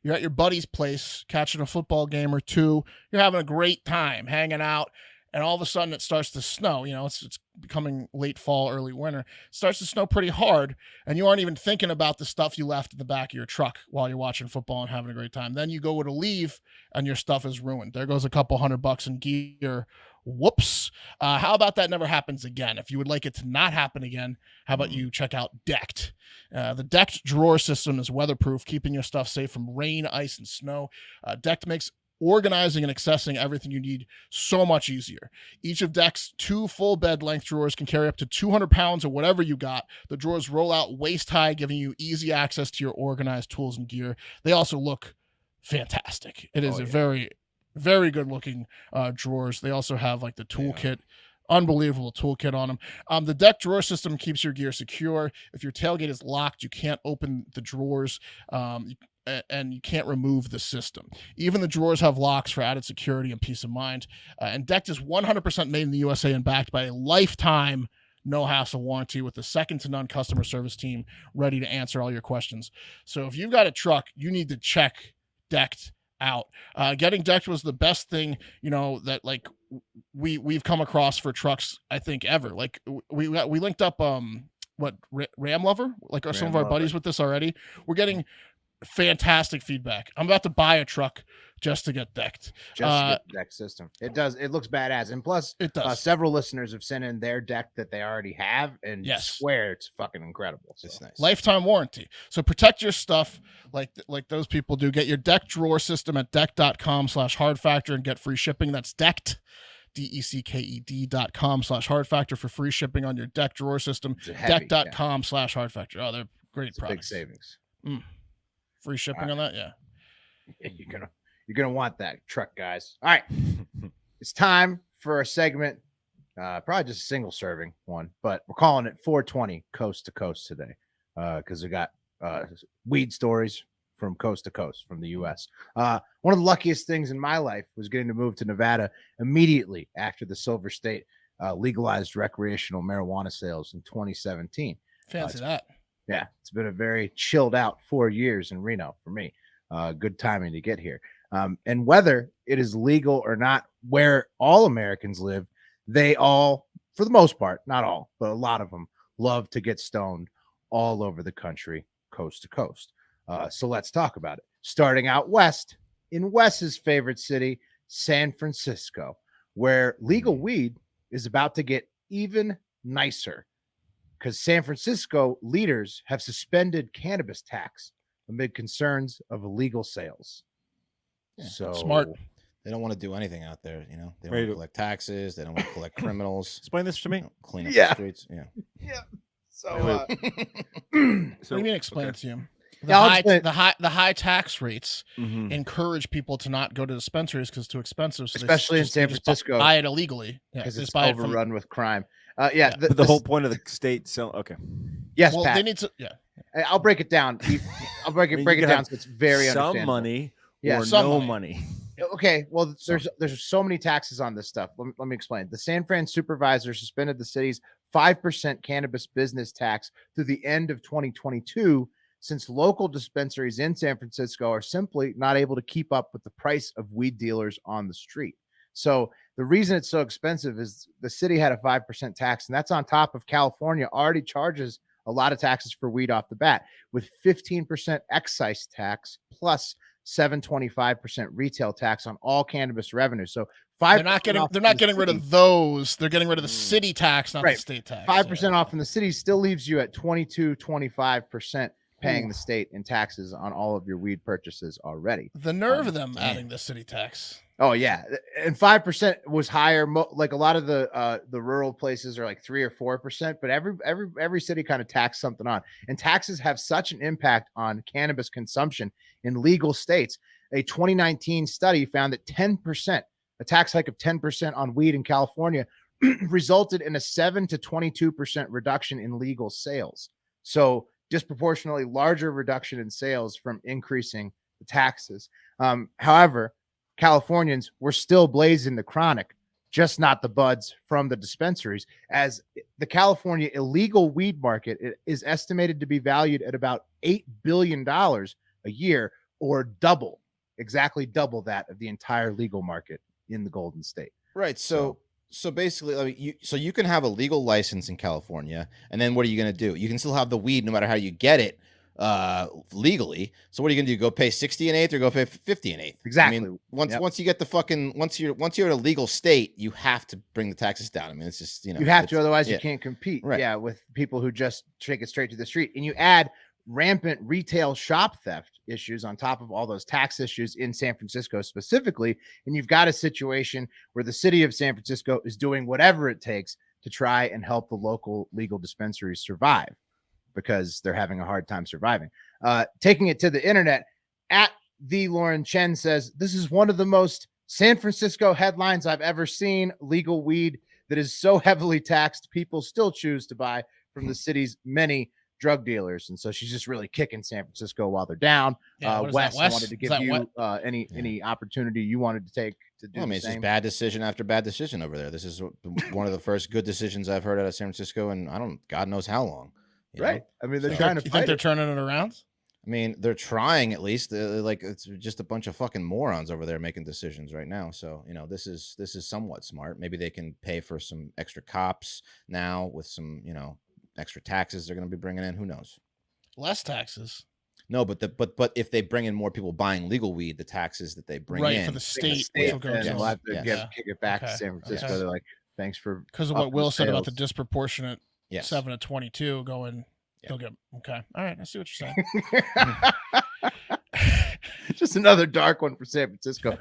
you're at your buddy's place, catching a football game or two. You're having a great time, hanging out, and all of a sudden it starts to snow. It's becoming late fall, early winter. It starts to snow pretty hard, and you aren't even thinking about the stuff you left in the back of your truck while you're watching football and having a great time. Then you go to leave, and your stuff is ruined. There goes a couple $100 in gear. Whoops. How about that never happens again? If you would like it to not happen again, how about you check out Decked? The Decked drawer system is weatherproof, keeping your stuff safe from rain, ice, and snow. Decked makes organizing and accessing everything you need so much easier. Each of Deck's 2 full bed length drawers can carry up to 200 pounds of whatever you got. The drawers roll out waist high, giving you easy access to your organized tools and gear. They also look fantastic. It is a very, very good looking drawers. They also have like the toolkit. Unbelievable toolkit on them. The Deck drawer system keeps your gear secure. If your tailgate is locked, you can't open the drawers. And you can't remove the system. Even the drawers have locks for added security and peace of mind. And Decked is 100% made in the USA and backed by a lifetime no-hassle warranty with a second-to-none customer service team ready to answer all your questions. So if you've got a truck, you need to check Decked out. Getting Decked was the best thing, that like we've come across for trucks, I think, ever. Like we linked up Ram Lover, like some of our buddies with this already. We're getting fantastic feedback. I'm about to buy a truck just to get decked. Just to get the deck system. It looks badass. And plus, It does. several listeners have sent in their deck that they already have and swear it's fucking incredible. So. It's nice. Lifetime warranty. So protect your stuff like those people do. Get your deck drawer system at deck.com/hardfactor and get free shipping. That's decked. decked.com/hardfactor for free shipping on your deck drawer system. Deck.com/hardfactor. Oh, they're great products. Big savings. Free shipping on that, yeah. You're gonna want that truck, guys. All right, it's time for a segment. Probably just a single serving one, but we're calling it 420 Coast to Coast today because we got weed stories from coast to coast from the U.S. One of the luckiest things in my life was getting to move to Nevada immediately after the Silver State legalized recreational marijuana sales in 2017. Fancy that. Yeah, it's been a very chilled out 4 years in Reno for me. Good timing to get here. And whether it is legal or not where all Americans live, they all, for the most part, not all, but a lot of them love to get stoned all over the country, coast to coast. So let's talk about it. Starting out west, in Wes's favorite city, San Francisco, where legal weed is about to get even nicer because San Francisco leaders have suspended cannabis tax amid concerns of illegal sales. Yeah, so smart. They don't want to do anything out there, They don't want to collect taxes. They don't want to collect criminals. Explain this to me. Clean up the streets. Yeah. So, What do you mean explain it to you? The high tax rates encourage people to not go to dispensaries because it's too expensive. So especially in San Francisco, buy it illegally because it's overrun with crime. The whole point of the state. So yes, well, Pat. They need to. Yeah, I'll break it down. I'll break it down so it's very some understandable. money Yeah, or no money. Okay, well, there's so many taxes on this stuff. Let me explain. The San Fran supervisor suspended the city's 5% cannabis business tax through the end of 2022, since local dispensaries in San Francisco are simply not able to keep up with the price of weed dealers on the street. So the reason it's so expensive is the city had a 5% tax, and that's on top of California already charges a lot of taxes for weed off the bat, with 15% excise tax plus 7.25% retail tax on all cannabis revenue. So they're not getting rid of those. They're getting rid of the city tax, not the state tax. 5% off in the city still leaves you at 25% paying the state in taxes on all of your weed purchases already. The nerve of them adding the city tax. Oh yeah, and 5% was higher. Like a lot of the rural places are like 3 or 4%, but every city kind of taxed something on. And taxes have such an impact on cannabis consumption in legal states. A 2019 study found that 10%, a tax hike of 10% on weed in California, resulted in a 7 to 22% reduction in legal sales. So disproportionately larger reduction in sales from increasing the taxes. However, Californians were still blazing the chronic, just not the buds from the dispensaries, as the California illegal weed market is estimated to be valued at about $8 billion a year, or exactly double that of the entire legal market in the Golden State. Right. So basically, I mean, you can have a legal license in California, and then what are you going to do? You can still have the weed no matter how you get it legally. So what are you going to do? Go pay 60 an eighth or go pay 50 an eighth? Exactly. I mean, once you get once you're in a legal state, you have to bring the taxes down. I mean, it's just, you have to, otherwise you can't compete. Right. Yeah, with people who just take it straight to the street. And you add rampant retail shop theft issues on top of all those tax issues in San Francisco specifically, and you've got a situation where the city of San Francisco is doing whatever it takes to try and help the local legal dispensaries survive, because they're having a hard time surviving. Taking it to the internet, at the Lauren Chen says, this is one of the most San Francisco headlines I've ever seen. Legal weed that is so heavily taxed, people still choose to buy from the city's many drug dealers. And so she's just really kicking San Francisco while they're down. Wes, I wanted to give you any opportunity you wanted to take to do. I mean, it's just bad decision after bad decision over there. This is one of the first good decisions I've heard out of San Francisco, and God knows how long. Right. know? I mean, they're trying to. You think they're turning it around? I mean, they're trying at least. Like, it's just a bunch of fucking morons over there making decisions right now. So, this is somewhat smart. Maybe they can pay for some extra cops now with some, extra taxes they're going to be bringing in. Who knows? Less taxes. No, but if they bring in more people buying legal weed, the taxes that they bring Right, in for the state, State, will go and to we'll have to Yes. kick it back to Okay. San Francisco. Okay. They're like, thanks for because of what upping Will said about the sales. disproportionate Yes. 7 to 22 going. Yeah. They'll get okay. All right, I see what you're saying. Just another dark one for San Francisco.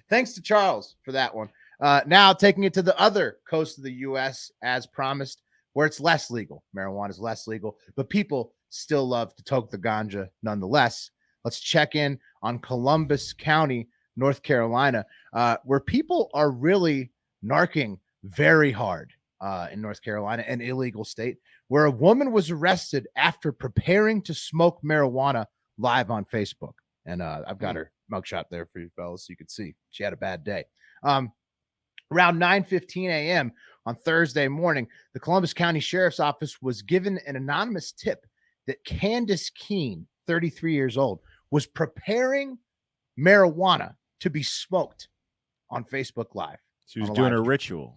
Thanks to Charles for that one. Now taking it to the other coast of the U.S. as promised, where it's less legal. Marijuana is less legal, but people still love to toke the ganja nonetheless. Let's check in on Columbus County, North Carolina, where people are really narking very hard in North Carolina, an illegal state, where a woman was arrested after preparing to smoke marijuana live on Facebook. And I've got her mugshot there for you fellas so you can see she had a bad day. Around 9:15 a.m. on Thursday morning, the Columbus County Sheriff's Office was given an anonymous tip that Candace Keene, 33 years old, was preparing marijuana to be smoked on Facebook Live. She was on a doing live a stream. ritual.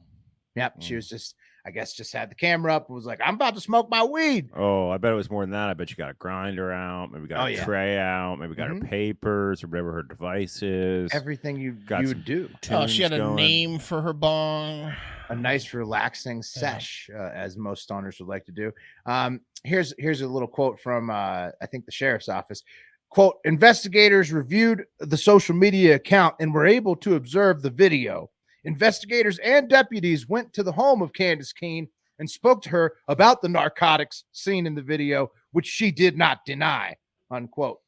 Yep. She was just, I guess, just had the camera up and was like, I'm about to smoke my weed. Oh, I bet it was more than that. I bet you got a grinder out, maybe got a tray out, maybe got her papers or whatever her device is. Everything you Got would some do. Oh, she had a going. name for her bong. A nice relaxing sesh, as most stoners would like to do. Here's a little quote from I think the sheriff's office. Quote, investigators reviewed the social media account and were able to observe the video. Investigators and deputies went to the home of Candace Keene and spoke to her about the narcotics seen in the video, which she did not deny, unquote.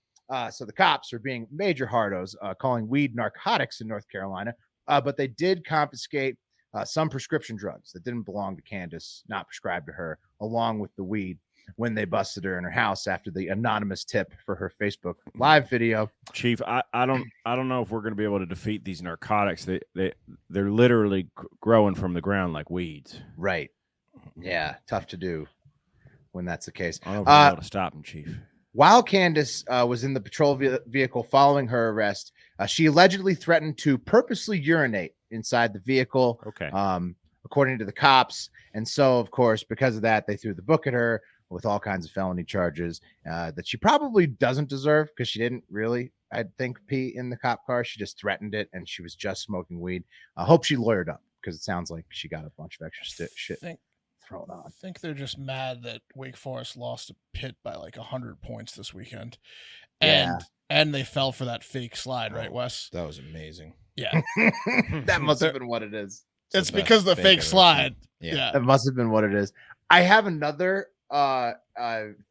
So the cops are being major hardos, calling weed narcotics in North Carolina, but they did confiscate some prescription drugs that didn't belong to Candace, not prescribed to her, along with the weed when they busted her in her house after the anonymous tip for her Facebook Live video. Chief, I don't know if we're going to be able to defeat these narcotics. They're literally growing from the ground like weeds. Right. Yeah, tough to do when that's the case. I don't know if we're able to stop them, Chief. While Candace was in the patrol vehicle following her arrest, she allegedly threatened to purposely urinate inside the vehicle, Okay. According to the cops. And so, of course, because of that, they threw the book at her with all kinds of felony charges that she probably doesn't deserve because she didn't really, I think, pee in the cop car. She just threatened it, and she was just smoking weed. I hope she lawyered up because it sounds like she got a bunch of extra shit thrown on. I think they're just mad that Wake Forest lost to Pitt by like 100 points this weekend. And they fell for that fake slide, right, Wes? That was amazing. Yeah. That must have been what it is. It's because of the fake slide. Yeah. That must have been what it is. I have another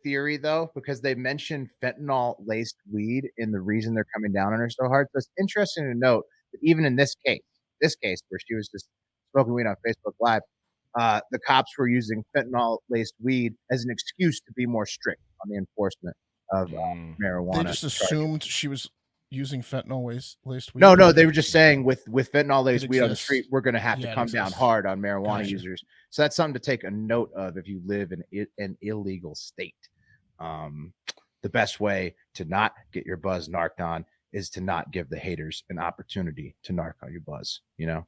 theory though, because they mentioned fentanyl laced weed in the reason they're coming down on her so hard. So it's interesting to note that even in this case where she was just smoking weed on Facebook Live, the cops were using fentanyl laced weed as an excuse to be more strict on the enforcement of marijuana. They just assumed she was using fentanyl laced weed. No, they were just saying with fentanyl laced weed on the exists. street, we're going to have to come down hard on marijuana Gotcha. users. So that's something to take a note of if you live in an illegal state. The best way to not get your buzz narked on is to not give the haters an opportunity to narc on your buzz. You know,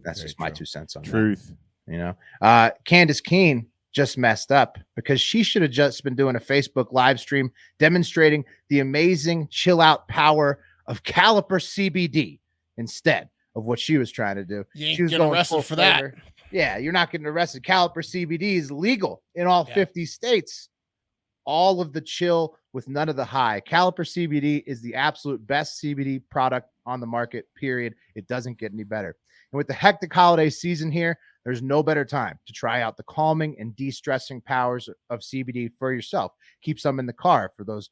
that's just my 2 cents on Truth. that. You know, Candace Keene just messed up because she should have just been doing a Facebook live stream demonstrating the amazing chill out power of Caliper CBD instead of what she was trying to do. You ain't She was getting going arrested full for that. flavor. Yeah, you're not getting arrested. Caliper CBD is legal in all 50 states. All of the chill with none of the high. Caliper CBD is the absolute best CBD product on the market, period. It doesn't get any better. And with the hectic holiday season here, there's no better time to try out the calming and de-stressing powers of CBD for yourself. Keep some in the car for those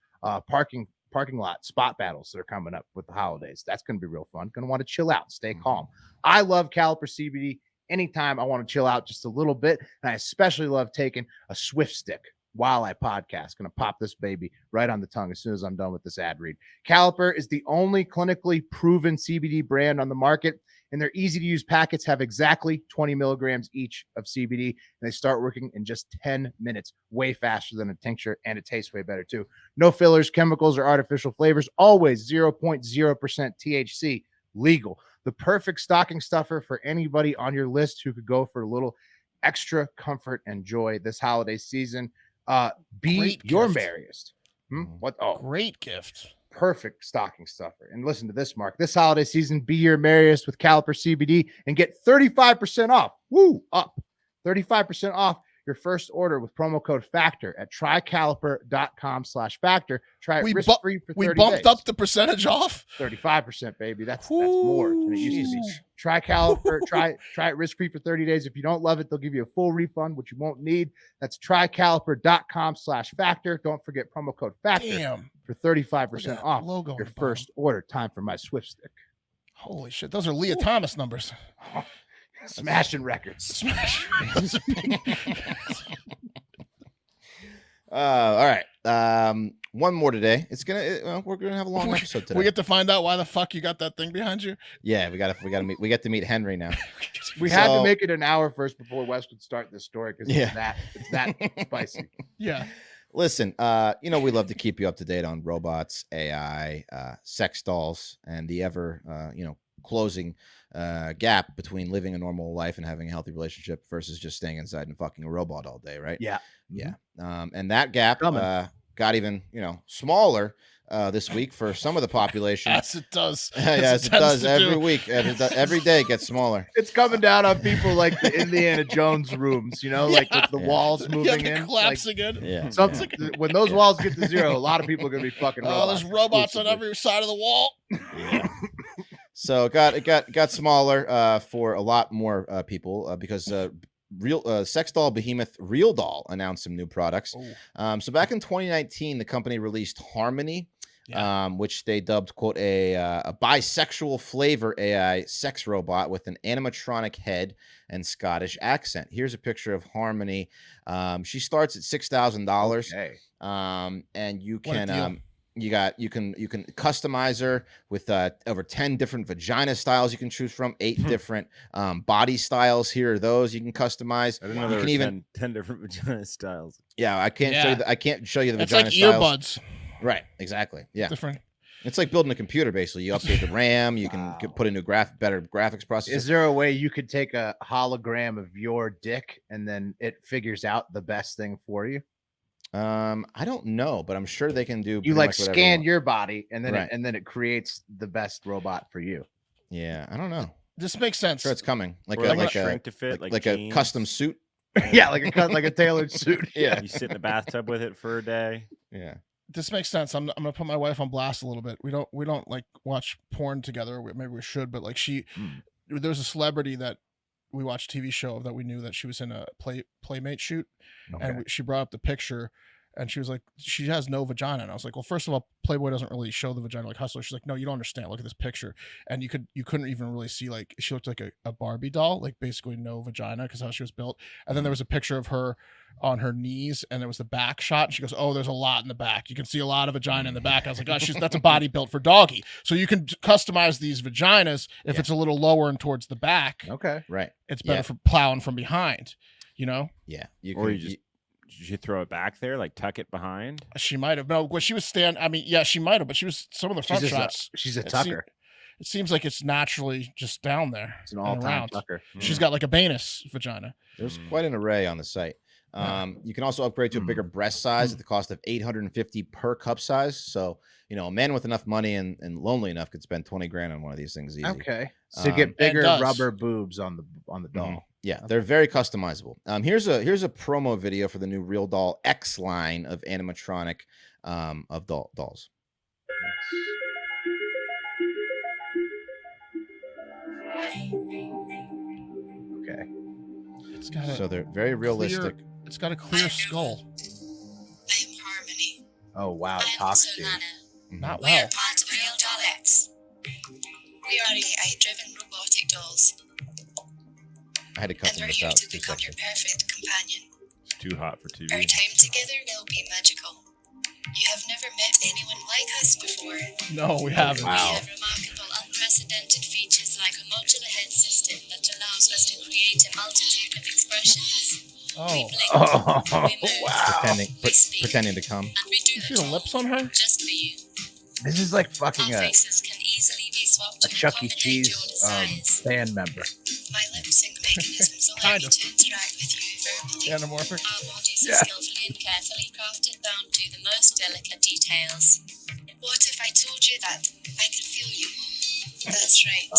parking lot spot battles that are coming up with the holidays. That's going to be real fun. Going to want to chill out, stay calm. I love Caliper CBD anytime I want to chill out just a little bit. And I especially love taking a Swift stick while I podcast. Going to pop this baby right on the tongue as soon as I'm done with this ad read. Caliper is the only clinically proven CBD brand on the market, and their easy-to-use packets have exactly 20 milligrams each of CBD, and they start working in just 10 minutes, way faster than a tincture, and it tastes way better too. No fillers, chemicals, or artificial flavors, always 0.0% THC, legal. The perfect stocking stuffer for anybody on your list who could go for a little extra comfort and joy this holiday season. Be Great your gift. merriest What? Oh, Great gift. perfect stocking stuffer. And listen to this, Mark. This holiday season, be your merriest with Caliper CBD and get 35% off. Woo, up 35% off your first order with promo code FACTOR at trycaliper.com/factor. Try it risk-free for 30 We days. bumped up the percentage off. 35%, baby. That's more than it used to be. Try Caliper. try it risk-free for 30 days. If you don't love it, they'll give you a full refund, which you won't need. That's trycaliper.com/factor. Don't forget promo code FACTOR for 35% off logo your first order. Time for my Swift stick. Holy shit. Those are Leah Thomas numbers. Smashing records. All right. One more today. We're gonna have a long episode today. We get to find out why the fuck you got that thing behind you. Yeah, we get to meet Henry now. We had to make it an hour first before Wes would start this story because it's that spicy. Yeah. Listen, we love to keep you up to date on robots, AI, sex dolls, and the ever closing gap between living a normal life and having a healthy relationship versus just staying inside and fucking a robot all day, right? Yeah. Yeah. And that gap got even, smaller this week for some of the population. Yes, it does. Yes, it does every week. Every day it gets smaller. It's coming down on people like the Indiana Jones rooms, like with the walls moving in. Collapsing in. Yeah. When those walls get to zero, a lot of people are going to be fucking robots. There's robots on every side of the wall. Yeah. So it got smaller for a lot more people because real sex doll behemoth Real Doll announced some new products. So back in 2019, the company released Harmony, which they dubbed, quote, a bisexual flavor AI sex robot with an animatronic head and Scottish accent. Here's a picture of Harmony. She starts at $6,000. Okay. And you can you can customize her with over 10 different vagina styles you can choose from, 8 different body styles. Here are those you can customize. I didn't know there were 10 different vagina styles. Yeah, I can't show you the it's vagina like styles. Earbuds. Right, exactly. Yeah. Different. It's like building a computer, basically. You update the RAM, you can put a new better graphics processor. Is there a way you could take a hologram of your dick and then it figures out the best thing for you? I don't know, but I'm sure they can do. You like scan your body and then Right. and it creates the best robot for you. Yeah, I don't know. This makes sense. I'm sure it's coming. Like Or a shrink to fit, like a custom suit. Yeah, like a tailored suit. Yeah. You sit in the bathtub with it for a day. Yeah. This makes sense. I'm gonna put my wife on blast a little bit. We don't like watch porn together. Maybe we should, but like there's a celebrity that we watched a TV show of that we knew that she was in a Playmate shoot, and she brought up the picture, and she was like, she has no vagina, and I was like, well, first of all, Playboy doesn't really show the vagina like Hustler. She's like, no, you don't understand. Look at this picture, and you couldn't even really see, like, she looked like a Barbie doll, like basically no vagina because how she was built. And then there was a picture of her on her knees, and it was the back shot, and she goes, oh, there's a lot in the back. You can see a lot of vagina in the back. I was like, oh, that's a body built for doggy. So you can customize these vaginas if it's a little lower and towards the back. Okay. Right. It's better for plowing from behind, Yeah. Did you throw it back there, like tuck it behind? She might have. No, when she was she might have, but she was some of the front shots. She's a tucker. It seems like it's naturally just down there. It's an all-time tucker. She's got like a Banus vagina. There's quite an array on the site. You can also upgrade to a bigger breast size at the cost of $850 per cup size. So, a man with enough money and lonely enough could spend $20,000 on one of these things easy. Okay. So you get bigger rubber boobs on the doll. Yeah, they're very customizable. Here's a promo video for the new Real Doll X line of animatronic of dolls. Okay. So they're very realistic. It's got a clear skull. I am Harmony. Oh wow, it talks to you. Not We are well. part of Real Doll X. We are AI-driven robotic dolls, I had to cut and some we're of this here out. to become your perfect companion. It's too hot for TV. Our time together will be magical. You have never met anyone like us before. No, we haven't. We have remarkable, unprecedented features like a modular head system that allows us to create a multitude of expressions. We blink, we move, we speak, Pretending to come. and we do You see it the all lips on her? just for you. This is like fucking Our a faces can easily be swapped to Chuck E. accommodate Cheese your desires. band member. My lip sync mechanisms allow Kind me of. to interact with you verbally. Anamorphic. Our bodies is skillfully and carefully crafted down to the most delicate details. What if I told you that I can feel you? That's right.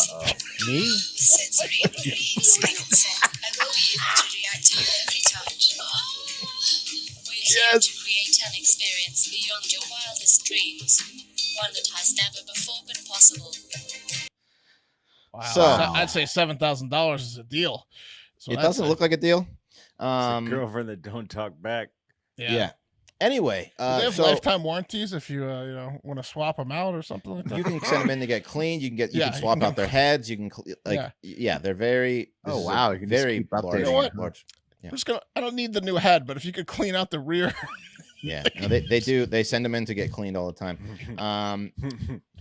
Me? With sensory reads by consent, I will be able to react to your every touch. We're here to create an experience beyond your wildest dreams. One that has never before been possible. Wow. So- I'd say $7,000 is a deal. So It that's doesn't look like a deal. It's a girlfriend that don't talk back. Yeah. Anyway, Do they have so lifetime warranties if you want to swap them out or something like that? you can send them in to get cleaned. You can get you Yeah, can you swap can- out their heads. You can they're very. Oh, this is a wow, you can just very keep updating large, it. You know what? large. Yeah. I'm just gonna. I don't need the new head, but if you could clean out the rear. Yeah, no, they do. They send them in to get cleaned all the time.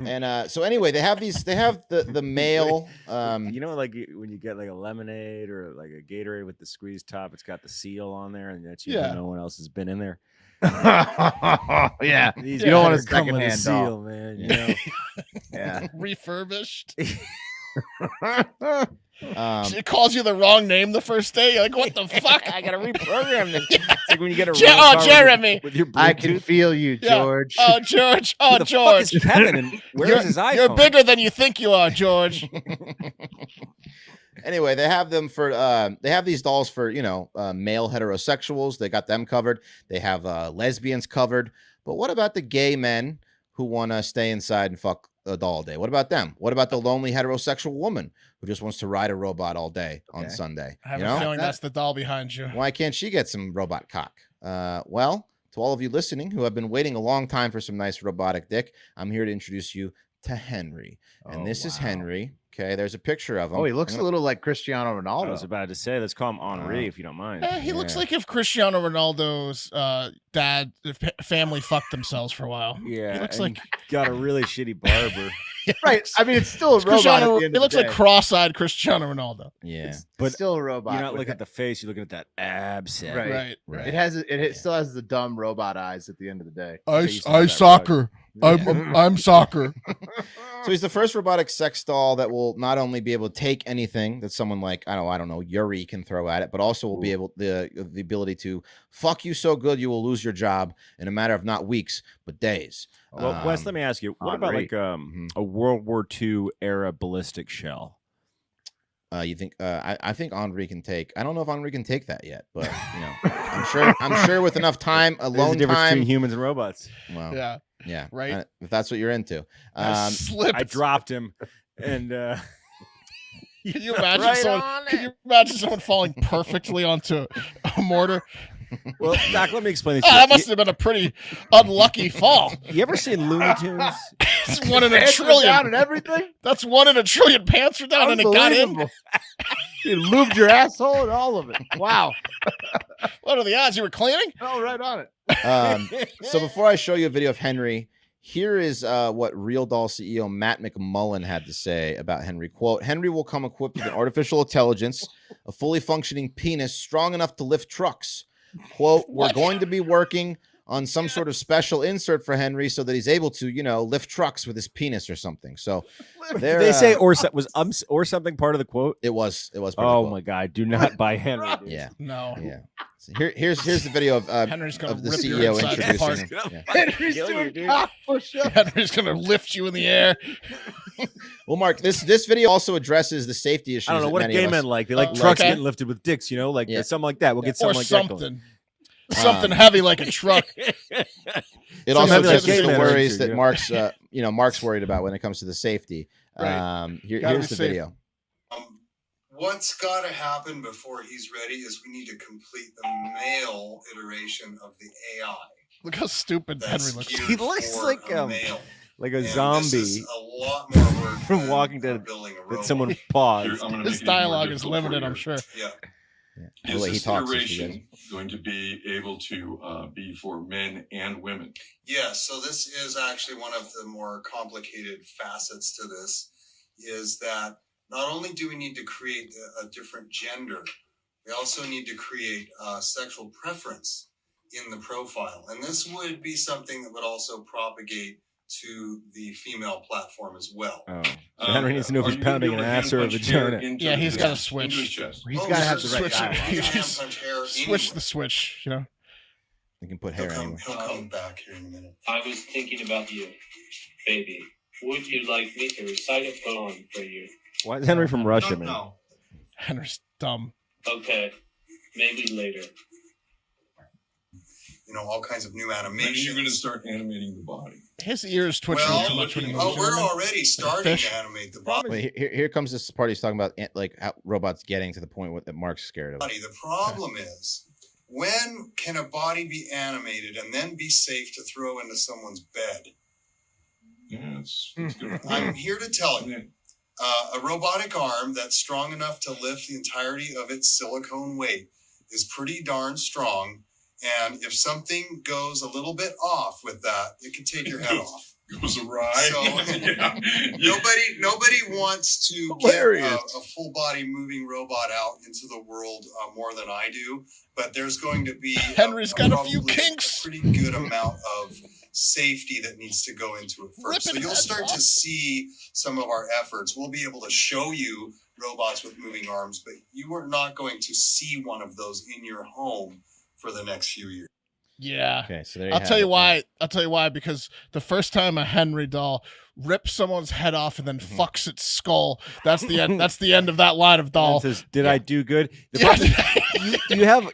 And so anyway, they have these. They have the male. You know, like when you get like a lemonade or like a Gatorade with the squeezed top, it's got the seal on there, and that's Yeah. no one else has been in there. Yeah. These You don't want a better come with secondhand seal, doll. man. You know? Yeah. Refurbished. um, She calls you the wrong name the first day. You're like, what the fuck? I gotta reprogram this. It's like when you get a Je- rental oh, car with- Jeremy. with your I can Bluetooth. feel you, Yeah. George. Oh, George. Oh, Who the fuck George. is Kevin, and where's his iPhone? You're bigger than you think you are, George. anyway, they have them for. They have these dolls for male heterosexuals. They got them covered. They have lesbians covered. But what about the gay men who want to stay inside and fuck a doll all day? What about them? What about the lonely heterosexual woman who just wants to ride a robot all day on Okay. Sunday? I have You a know? feeling that's the doll behind you. Why can't she get some robot cock? Well, to all of you listening who have been waiting a long time for some nice robotic dick, I'm here to introduce you to Henry. And Oh, this is wow. Henry. Okay, there's a picture of him. Oh, he looks I'm a gonna- little like Cristiano I was Ronaldo. about to say, let's call him Henri Oh. if you don't mind. He looks Yeah. like if Cristiano Ronaldo's dad, family fucked themselves for a while. Yeah, He looks and like got a really shitty barber. Right. I mean, it's still a robot. Cristiano. At the end It of looks the like day. cross-eyed Cristiano Ronaldo. Yeah. It's But still a robot. You're not with looking at the face; you're looking at that ab set. Right. Right. Right. It has it still has the dumb robot eyes at the end of the day. I They used to have that soccer. rug. I'm soccer. So he's the first robotic sex doll that will not only be able to take anything that someone like I don't know Yuri can throw at it, but also will be able the ability to fuck you so good you will lose your job in a matter of not weeks but days. Well, Wes, let me ask you: what about Henri. like a World War II era ballistic shell? You think? I think Henri can take. I don't know if Henri can take that yet, but I'm sure with enough time, There's alone a difference time. between humans and robots. Well, Yeah. yeah, Right. if that's what you're into. I slipped. I dropped him, and Can you imagine Right someone? on Can you imagine someone falling perfectly onto a mortar? well, Doc, let me explain this. Oh, to that you. must have been a pretty unlucky fall. You ever seen Looney Tunes? It's one in a Pants were down trillion. and everything. That's one in a trillion. Pants are down and it got in. Unbelievable. You lubed your asshole and all of it. Wow. What are the odds? You were cleaning? Oh, right on it. So before I show you a video of Henry, here is what Real Doll CEO Matt McMullen had to say about Henry. Quote, Henry will come equipped with an artificial intelligence, a fully functioning penis strong enough to lift trucks. Quote, we're What? going to be working on some sort of special insert for Henry so that he's able to, lift trucks with his penis or something. So Did they say or something part of the quote? it was part of the Oh quote. my God! Do not buy Henry. Dude. Yeah. No. Yeah. So here's the video of Henry's gonna of the rip your CEO insides introducing apart. him. Yeah. Henry's Kill you, doing dude. cock push-ups. Henry's gonna lift you in the air. Well, Mark, this video also addresses the safety issues. I don't know that what do many gay of us- men like. They like Oh, trucks okay. getting lifted with dicks, like Yeah. something like that. We'll get Or something like that going. something. Something heavy like a truck. It Some also heavy like addresses gay the men are worries into, that yeah. Mark's worried about when it comes to the safety. Right. Gotta Here's be the safe. video. What's got to happen before he's ready is we need to complete the male iteration of the AI. Look how stupid That's Henry looks. geared He looks for like, a male. Like a And this zombie is a lot more work from than, Walking Dead building a that robot. someone paused. His dialogue is limited, I'm sure. Yeah. The Is way he this talks is iteration going to be able to be for men and women? Yeah, so this is actually one of the more complicated facets to this, is that not only do we need to create a different gender, we also need to create a sexual preference in the profile. And this would be something that would also propagate to the female platform as well. Oh. So Henry needs to know if Are he's you gonna be pounding an able to ass or a hand punch hair vagina. into He's his- gotta into switch. his chest? He's got to have the right Switch it. dialogue. You can Just hand punch hair Switch anywhere. the switch, You can put He'll hair anywhere. come back here in a minute. I was thinking about you, baby. Would you like me to recite a poem for you? Why is Henry from Russia, man? No. Henry's dumb. Okay, maybe later. All kinds of new When animations. you're going to start animating the body. His ears twitching too much when he moves. we're already starting fish. to animate the body. Wait, here comes this part he's talking about, like how robots getting to the point that Mark's scared of. The problem is, when can a body be animated and then be safe to throw into someone's bed? Yeah, it's good. I'm here to tell you, a robotic arm that's strong enough to lift the entirety of its silicone weight is pretty darn strong. And if something goes a little bit off with that, it can take your head off. Goes awry. So Yeah. nobody wants to get a full body moving robot out into the world more than I do. But there's going to be Henry's got a few probably kinks. a pretty good amount of safety that needs to go into it first. So Ripping you'll heads start off. to see some of our efforts. We'll be able to show you robots with moving arms, but you are not going to see one of those in your home for the next few years. Yeah. Okay, so there I'll have tell you it. why. I'll tell you why. Because the first time a Henry doll rips someone's head off and then fucks its skull, that's the end. That's the end of that line of doll. Says, did I do good? The Yeah. problem is,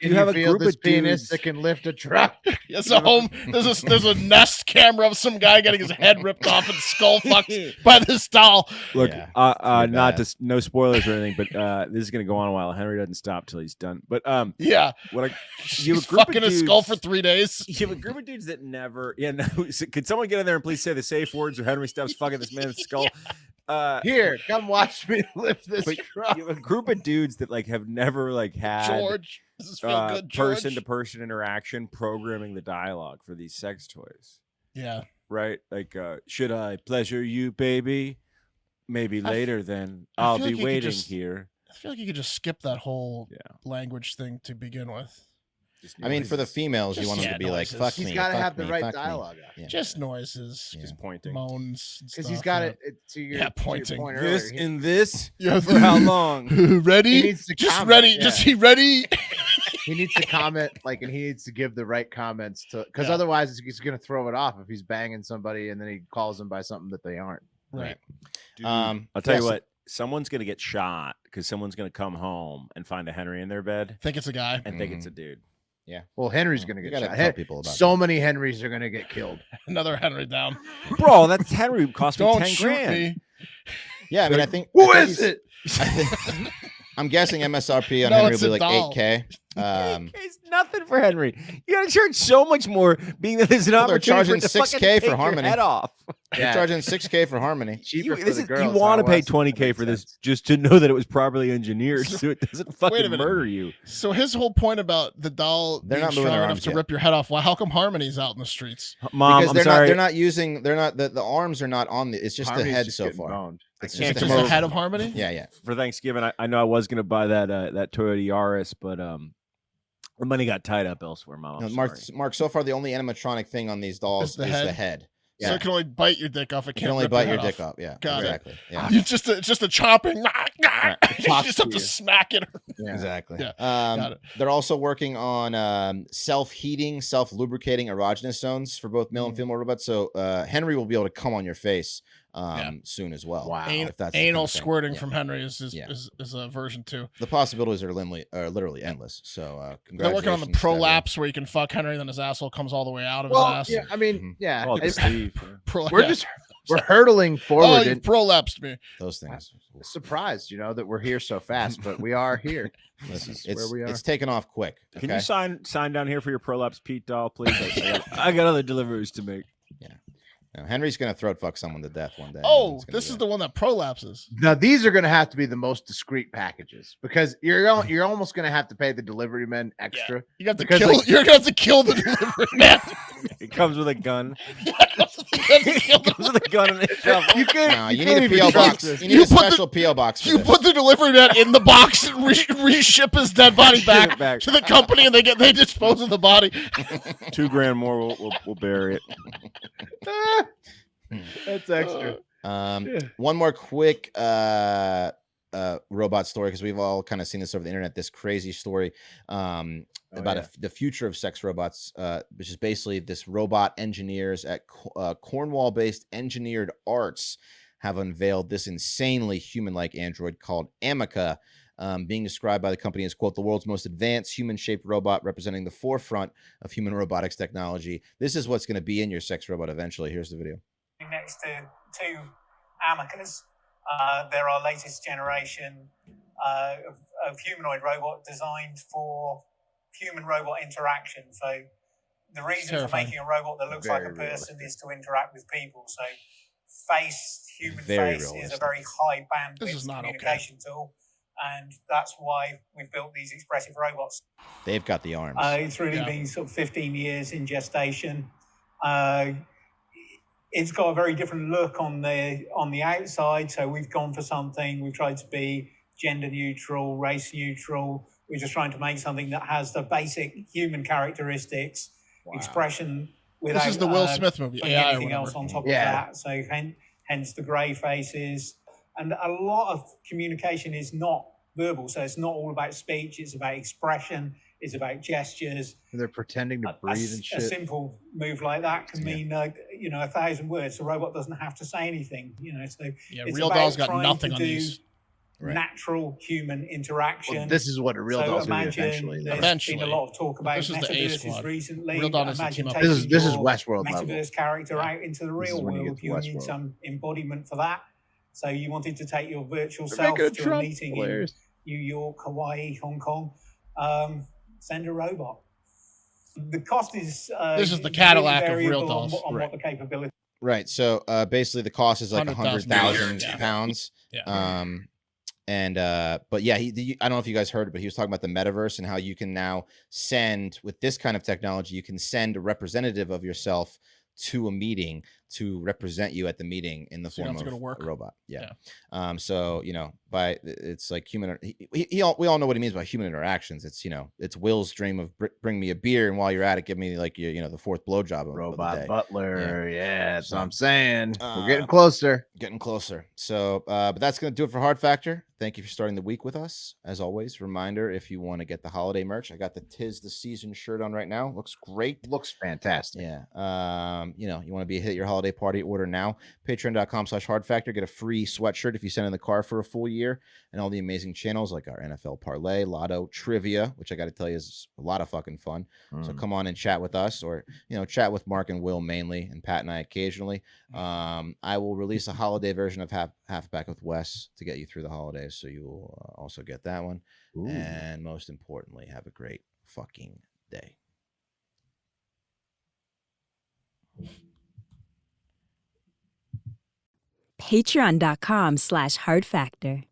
you have a feel group this of penis dudes. that can lift a truck. It's a home. There's a Nest camera of some guy getting his head ripped off and skull fucked by this doll. Look, Yeah, not bad. to no spoilers or anything, but this is gonna go on a while. Henry doesn't stop till he's done. But Yeah, what I you have he's a group of fucking his skull for dudes- 3 days. You have a group of dudes that never. Yeah, no. Could someone get in there and please say the safe words or Henry stops fucking this man's skull? Here, come watch me lift this But truck. you have a group of dudes that have never had George, does this feel good, George? person to person interaction programming the dialogue for these sex toys. Yeah. Right? Should I pleasure you, baby? Maybe I f- later then. I I'll feel be like you could waiting just- here. I feel like you could just skip that whole Yeah. language thing to begin with. Just I mean, for the noises. females, you Just- want them yeah, to be like, noises. "Fuck He's me." got to fuck have the me, right fuck me. dialogue. Yeah. Just noises, Yeah. Just pointing. moans, Because he's got it to your, Yeah, to your pointing. point This earlier. and this Yeah. for how long? Ready? He needs to just comment, ready. yeah. Just he ready. He needs to comment, and he needs to give the right comments to, because Yeah. otherwise he's going to throw it off if he's banging somebody and then he calls them by something that they aren't. Right. Dude, Um, I'll tell yeah, you so- what. Someone's gonna get shot because someone's gonna come home and find a Henry in their bed Think it's a guy. and think it's a dude. Well, Henry's Well, going to you get gotta shot. tell people about So many Henrys are going to get killed. Another Henry down. Bro, that's Henry. Cost me Don't 10 shoot grand. me. Yeah, I mean, I think. Who I think is he's- it? I think, I'm guessing MSRP on No, Henry it's will be a like doll. 8K. It's nothing for Henry. You gotta charge so much more, being that there's an Well, they're opportunity for charging it to 6K fucking for take your Harmony. head off. They're charging 6K for Harmony. Cheaper for This the is- girls. you want to not pay Wes. 20K That for makes this sense. just to know that it was properly engineered, so it doesn't fucking minute. murder you. So his whole point about the doll They're being not moving strong their enough arms to yet. rip your head off. Well, how come Harmony's out in the streets? Mom, Because I'm they're sorry. not. They're not using. They're not. The arms are not on the. It's just Harmony's the head just so getting far. boned. It's can't just Just the the head. head of Harmony? Yeah, yeah. For Thanksgiving, I know I was gonna buy that Toyota Yaris, but the money got tied up elsewhere, Mom. No, I'm Mark, sorry. Mark. So far, the only animatronic thing on these dolls Is the is head? the head. So Yeah. it can only bite your dick off. It You can't can only rip bite your your head dick off. off. Yeah, Got it. exactly. Yeah, It's just a chopping. You Talks just have to to you. smack it. Yeah. exactly. Yeah, got it. They're also working on self-heating, self-lubricating erogenous zones for both male and female robots. So Henry will be able to come on your face soon as well. Wow. if that's the Anal kind of thing. squirting Yeah. from Henry is Yeah. a version 2. The possibilities are literally endless. So They're congratulations. working on the to everyone. prolapse where you can fuck Henry and then his asshole comes all the way out of Well, his ass. yeah, I mean, Mhm. yeah. Oh, it's- Steve. we're hurtling Oh, forward you and prolapsed me. Those things. surprised, that we're here so fast, but we are here. Listen, is where we are. it's taken off quick. Can okay? you sign down here for your prolapse Pete doll, please? I got other deliveries to make. No, Henry's gonna throat fuck someone to death one day. Oh, It's gonna this be is it. the one that prolapses. Now these are going to have to be the most discreet packages because you're almost going to have to pay the delivery men extra. You got to Because, kill. like- You're gonna have to kill the delivery man. It comes with a gun. You have to kill It comes with a gun and a shovel. You can No, you can't need a even PO trust box. this. You need You a put the- special PO box. For You this. put the delivery man in the box and reship his dead body Ship back, it back. to the company, and they dispose of the body. $2,000 more. We'll bury it. That's extra. One more quick robot story, because we've all kind of seen this over the internet. This crazy story about the future of sex robots, which is basically this robot engineers at Cornwall-based Engineered Arts have unveiled this insanely human-like android called Amica, being described by the company as, quote, the world's most advanced human-shaped robot representing the forefront of human robotics technology. This is what's going to be in your sex robot eventually. Here's the video. Next to two Amicas, they're our latest generation of humanoid robot designed for human-robot interaction. So the reason for making a robot that looks like a person is to interact with people. So human face is a very high bandwidth communication tool. And that's why we've built these expressive robots. They've got the arms. It's really been sort of 15 years in gestation. It's got a very different look on the outside. So we've gone for something. We've tried to be gender neutral, race neutral. We're just trying to make something that has the basic human characteristics, expression without this is the Will Smith movie, AI anything else on top of that. So hence the grey faces. And a lot of communication is not verbal. So it's not all about speech. It's about expression. It's about gestures. And they're pretending to breathe and shit. A simple move like that can mean, 1,000 words. The robot doesn't have to say anything. So it's Real Doll's got nothing on these. Natural human interaction. Well, this is what a Real Doll's going to be eventually. There's been a lot of talk about metaverses recently. Real Doll this is Westworld metaverse level. character out into the real world. You need some embodiment for that. So you wanted to take your virtual self to a meeting in New York, Hawaii, Hong Kong. Send a robot. The cost is this is the Cadillac of Real Dolls. On what the capability. Right. So basically, the cost is like 100,000 pounds. Yeah. But yeah, I don't know if you guys heard it, but he was talking about the metaverse and how you can now send, with this kind of technology, you can send a representative of yourself to a meeting to represent you at the meeting in the form of a robot. Yeah. So, it's like human, we all know what he means by human interactions. It's, it's Will's dream of bring me a beer, and while you're at it, give me like your, the fourth blowjob. Robot butler. Yeah. That's what I'm saying. We're getting closer. So, but that's going to do it for Hard Factor. Thank you for starting the week with us. As always, reminder, if you want to get the holiday merch, I got the 'Tis the Season shirt on right now. Looks great. Looks fantastic. Yeah. You want to hit your holiday party, order now. Patreon.com/Hard Factor. Get a free sweatshirt if you send in the car for a full year, and all the amazing channels like our NFL Parlay, Lotto, Trivia, which I got to tell you is a lot of fucking fun. So come on and chat with us, or chat with Mark and Will mainly, and Pat and I occasionally. I will release a holiday version of Halfback with Wes to get you through the holidays, so you will also get that one. Ooh. And most importantly, have a great fucking day. Patreon.com/Hard Factor.